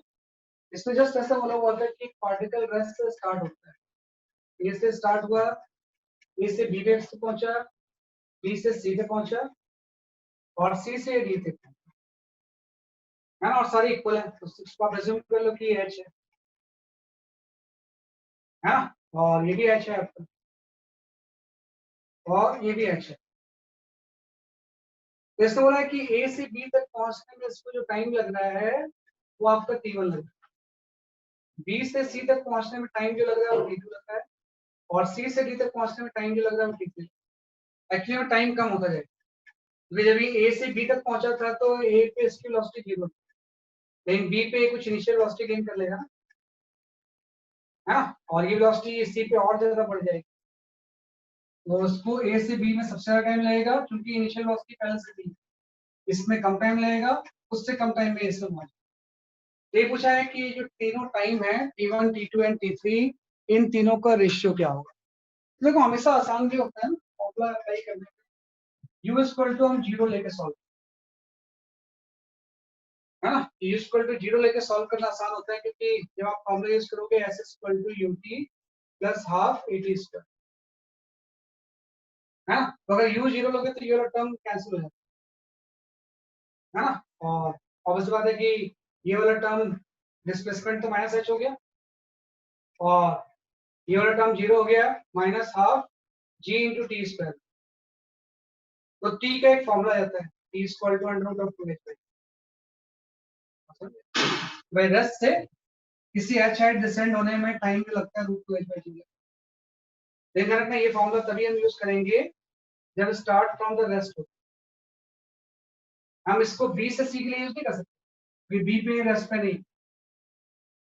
इसमें जस्ट ऐसा बोला हुआ था कि पार्टिकल रेस्ट से स्टार्ट होता है। ए से स्टार्ट हुआ, ए से बी पे पहुंचा, बी से सी पे पहुंचा और सी से डी तक है ना, और सारी इक्वल है तो इसको आप रिज्यूम कर लो कि एच है ना, और ये भी एच है आपका और ये भी एच है। तो इसने बोला है कि ए से बी तक पहुंचने में इसको जो टाइम लग रहा है वो आपका T1 लग रहा है। बी से सी तक पहुंचने में टाइम जो लग रहा है वो T2 लग रहा है और सी से डी तक पहुंचने में टाइम जो लग रहा है वो T3। एक्चुअली में टाइम कम होता जाएगा क्योंकि जब ये ए से बी तक पहुंचा था तो ए पे इसकी वेलोसिटी 0, लेकिन बी पे कुछ इनिशियल वेलोसिटी गेन कर लेगा ना, है ना, और ये वेलोसिटी सी पे और ज्यादा बढ़ जाएगी तो उसको ए से बी में सबसे ज्यादा टाइम लगेगा क्योंकि इनिशियल वेलोसिटी पहले से थी। इसमें कम टाइम लगेगा, उससे कम टाइम में इसमें पहुंच। ये पूछा है कि जो तीनों टाइम है T1, T2 एंड T3, इन तीनों का रेशियो क्या होगा। देखो हमेशा आसान भी होता है ना फॉर्मूला अप्लाई करने में। U इक्वल टू हम 0 लेके सॉल्व, है ना, U इक्वल टू 0 लेके सॉल्व करना आसान होता है क्योंकि जब आप फॉर्मूला यूज करोगे S equal to UT plus half AT square, है ना। तो अगर U 0 लोगे तो ये वाला टर्म कैंसिल हो जाता है ना, और ऑब्वियस बात है कि ये वाला टर्म डिस्प्लेसमेंट तो माइनस h हो गया और ये वाला टर्म 0 हो गया minus half g into T square. तो t का एक फॉर्मूला आता है t इक्वल टू √2h/। भाई रेस्ट से किसी h हाइट डिसेंड होने में टाइम भी लगता है √2h/g। ध्यान रखना ये फॉर्मूला तभी हम यूज करेंगे जब स्टार्ट फ्रॉम द रेस्ट हो। हम इसको b से c के लिए यूज नहीं कर सकते, b पे रेस्ट पे नहीं,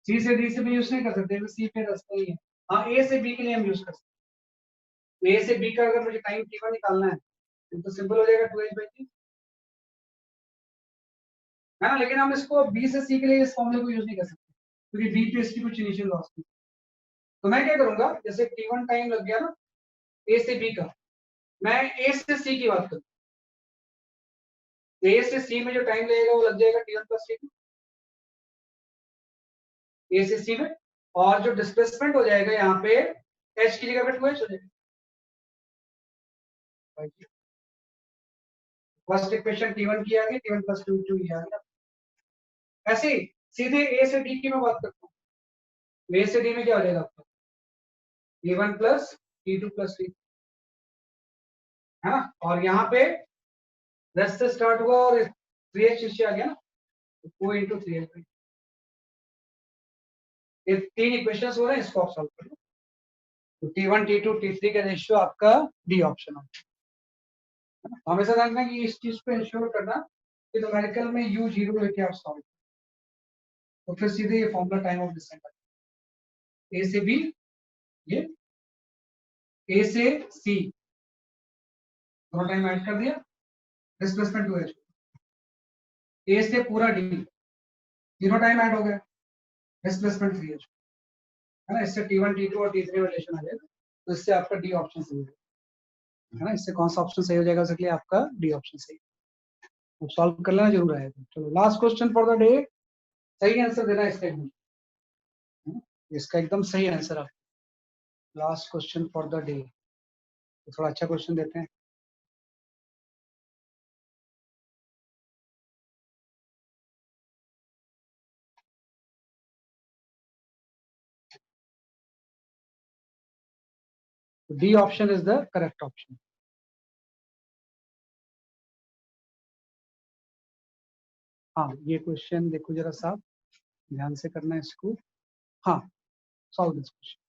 c से d से भी यूज नहीं कर सकते, c पे रेस्ट नहीं है। हाँ a से b के लिए हम यूज कर सकते हैं। a से b का अगर मुझे टाइम t1 निकालना है तो सिंपल हो जाएगा 2h/g, है ना। लेकिन हम इसको b से c के लिए इस फॉर्मूले को यूज नहीं कर सकते क्योंकि b पे इसकी कुछ इनिशियल वेलोसिटी। तो मैं क्या करूंगा, जैसे t1 टाइम लग गया ना a से b का, मैं a से c की बात करूं, a से c में जो टाइम लगेगा वो लग जाएगा t1 प्लस t2 a से c में, और जो डिस्प्लेसमेंट हो जाएगा यहाँ पे h की जगह पे 2h हो जाएगा। फर्स्ट इक्वेशन t1 की आ गई, t1 प्लस 2 आ गया। ऐसे ही सीधे a से d की मैं बात करता हूँ, a से d में क्या हो जाएगा आपका t1 plus t2 plus t, है ना, और यहाँ पे रेस्ट से स्टार्ट हुआ और 3h नीचे आ गया ना, तो 4 इंटू 3h। ये तीन इक्वेशंस हो रहे हैं, इसको आप सॉल्व कर लो। तो t1, t2, t3 का रेशियो आपका डी ऑप्शन है। हमेशा ध्यान रखना कि इस चीज को इंश्योर करना कि न्यूमेरिकल में u 0 लेके आप सॉल्व, तो फिर सीधे ये formula time of descent a से b, ये a से c, दोनों टाइम ऐड कर दिया, डिस्प्लेसमेंट 2h, ए से पूरा डी तीनों टाइम ऐड हो गया, डिस्प्लेसमेंट 3h है ना। इससे T1 T2 और T3 रिलेशन आ जाएगा, तो इससे आपका डी ऑप्शन सही है ना। इससे कौन सा ऑप्शन सही हो जाएगा, इसलिए आपका डी ऑप्शन सही। अब सॉल्व कर लेना जरूर आएगा। चलो last question for the day, सही आंसर देना इसका एकदम, इसका एकदम सही आंसर आप। Last question for the day, तो थोड़ा अच्छा क्वेश्चन देते हैं। D option is the correct option. हाँ ये क्वेश्चन देखो जरा साहब, ध्यान से करना है इसको। हाँ सॉल्व दिस क्वेश्चन।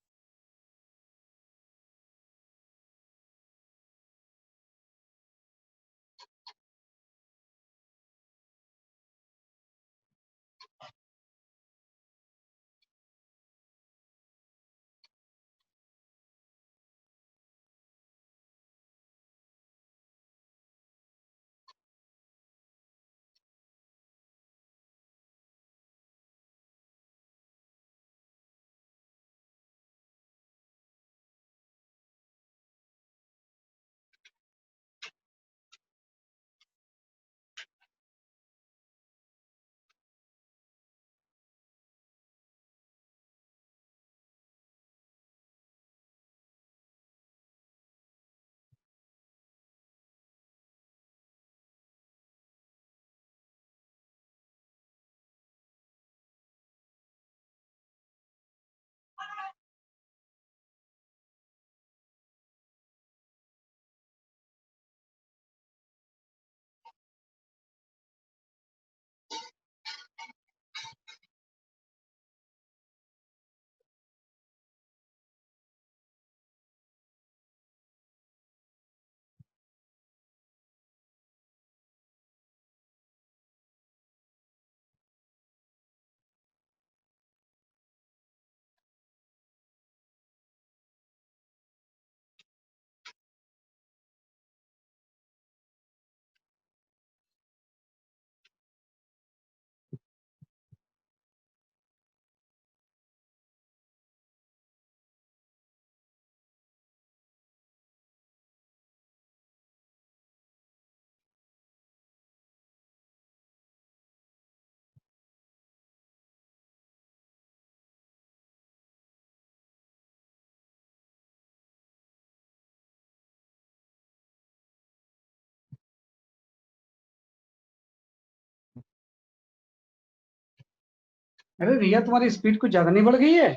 अरे रिया तुम्हारी स्पीड कुछ ज्यादा नहीं बढ़ गई है?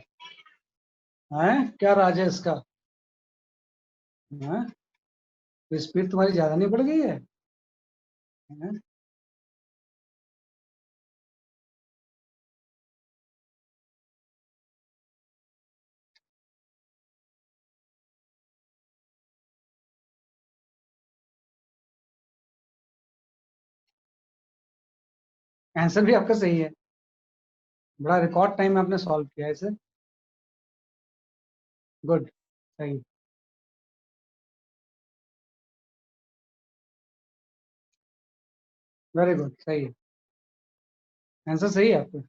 हैं क्या राज है इसका? हैं स्पीड तुम्हारी ज्यादा नहीं बढ़ गई है? हैं? आंसर भी आपका सही है, बड़ा रिकॉर्ड टाइम में आपने सॉल्व किया है इसे। गुड, सही। वेरी गुड, सही है, आंसर सही है आपका।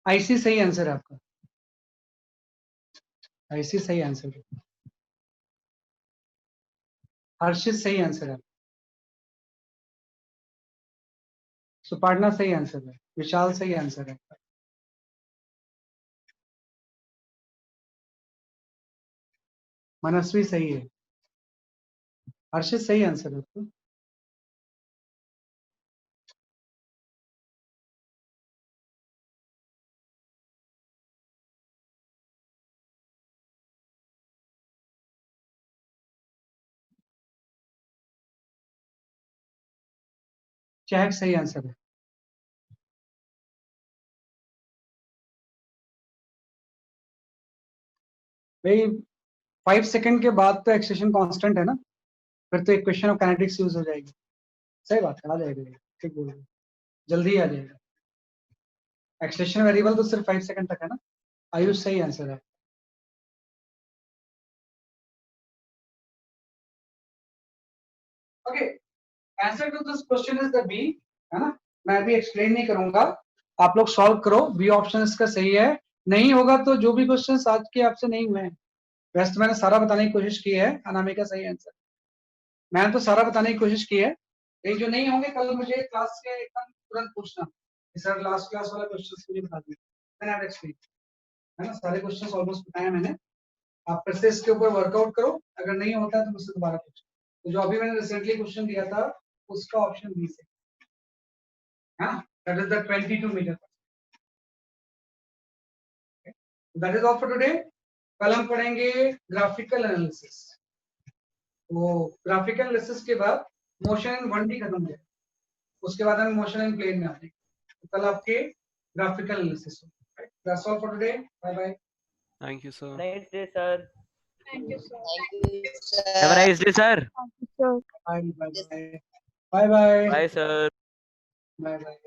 आईसी सही आंसर है आपका, आईसी सही आंसर है। हर्षित सही आंसर है। सुपर्णा सही आंसर है। विशाल सही आंसर है। मनस्वी सही है। हर्षित सही आंसर है आपको। चहक सही आंसर है। भाई 5 सेकंड के बाद तो एक्सेलेरेशन कांस्टेंट है ना, फिर तो इक्वेशन ऑफ काइनेटिक्स यूज हो जाएगी। सही बात है, आ जाएगा ये, ठीक बोल रहे हो, जल्दी ही आ जाएगा। एक्सेलेरेशन वेरिएबल तो सिर्फ 5 सेकंड तक है ना। आयुष सही आंसर है। Okay, answer to this question is the B, है ना। मैं अभी एक्सप्लेन नहीं करूंगा, आप लोग सॉल्व करो। बी ऑप्शन इसका सही है। नहीं होगा तो जो भी क्वेश्चंस आज के आपसे नहीं हुए हैं, वैसे तो मैंने सारा बताने की कोशिश की है। अनामिका सही आंसर, मैंने तो सारा बताने की कोशिश की है। ये जो नहीं होंगे कल मुझे क्लास के एकदम तुरंत पूछना कि सर लास्ट क्लास वाला क्वेश्चन मुझे बता दीजिए, मैंने आप एक्सप्लेन, है ना। सारे क्वेश्चंस ऑलमोस्ट बताए मैंने, आप फिर से इसके ऊपर वर्कआउट करो। अगर नहीं होता है तो मुझसे दोबारा पूछो। तो जो अभी मैंने रिसेंटली क्वेश्चन दिया था उसका ऑप्शन बी से, हाँ, that is the 22 meter. That is all for today. कल हम पढ़ेंगे ग्राफिकल एनालिसिस। वो ग्राफिकल एनालिसिस के बाद मोशन इन 1D खत्म हो जाएगा, उसके बाद हम मोशन इन प्लेन में आते हैं। तो कल आपके ग्राफिकल एनालिसिस होगा। That's all for today, bye bye. Thank you, sir. Nice day, sir. Thank you, sir. Have a nice day, sir. Thank you, sir. Bye bye bye bye Bye, sir. Bye bye.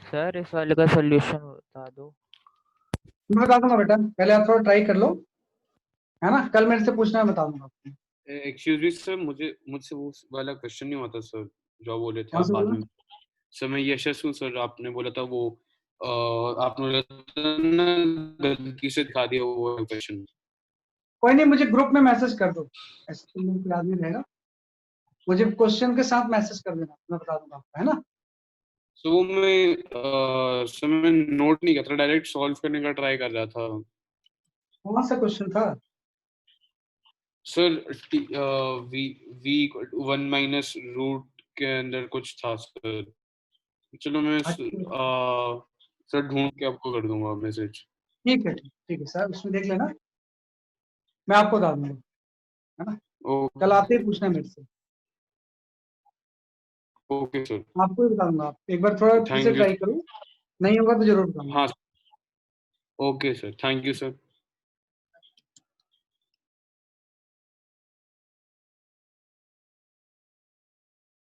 Sir इस वाले का solution बता दो। मैं बता दूंगा बेटा, पहले आप थोड़ा ट्राई कर लो, है ना। कल मेरे से पूछना, मैं बता दूंगा आपको। एक्सक्यूज मी सर, मुझसे वो वाला क्वेश्चन नहीं हुआ था सर, जो बोले थे कौन आप सा बाद बोला? में। सर मैं यशस हूँ सर, आपने बोला था वो आपने बोला था ना गलती से दिखा दिया वो क्वेश्चन। कोई नहीं, मुझे ग्रुप में मैसेज कर दो, ऐसे तो ग्रुप में आदमी रहेगा, मुझे क्वेश्चन के साथ मैसेज कर देना, मैं बता दूंगा आपको, है ना। सो वो मैं नोट नहीं कर रहा, डायरेक्ट सॉल्व करने का ट्राई कर रहा था। कौन सा क्वेश्चन था? सर v 1 माइनस रूट के अंदर कुछ था सर। चलो मैं सर ढूंढ के आपको कर दूंगा मैसेज। ठीक है, ठीक है सर, उसमें देख लेना, मैं आपको बता दूंगा, है ना। कल आते ही पूछना मेरे से। ओके सर, आपको भी बता दूंगा, आप एक बार थोड़ा फिर से थैंक यू। ट्राई करो, नहीं होगा तो जरूर बताऊंगा। हाँ okay sir, thank you sir.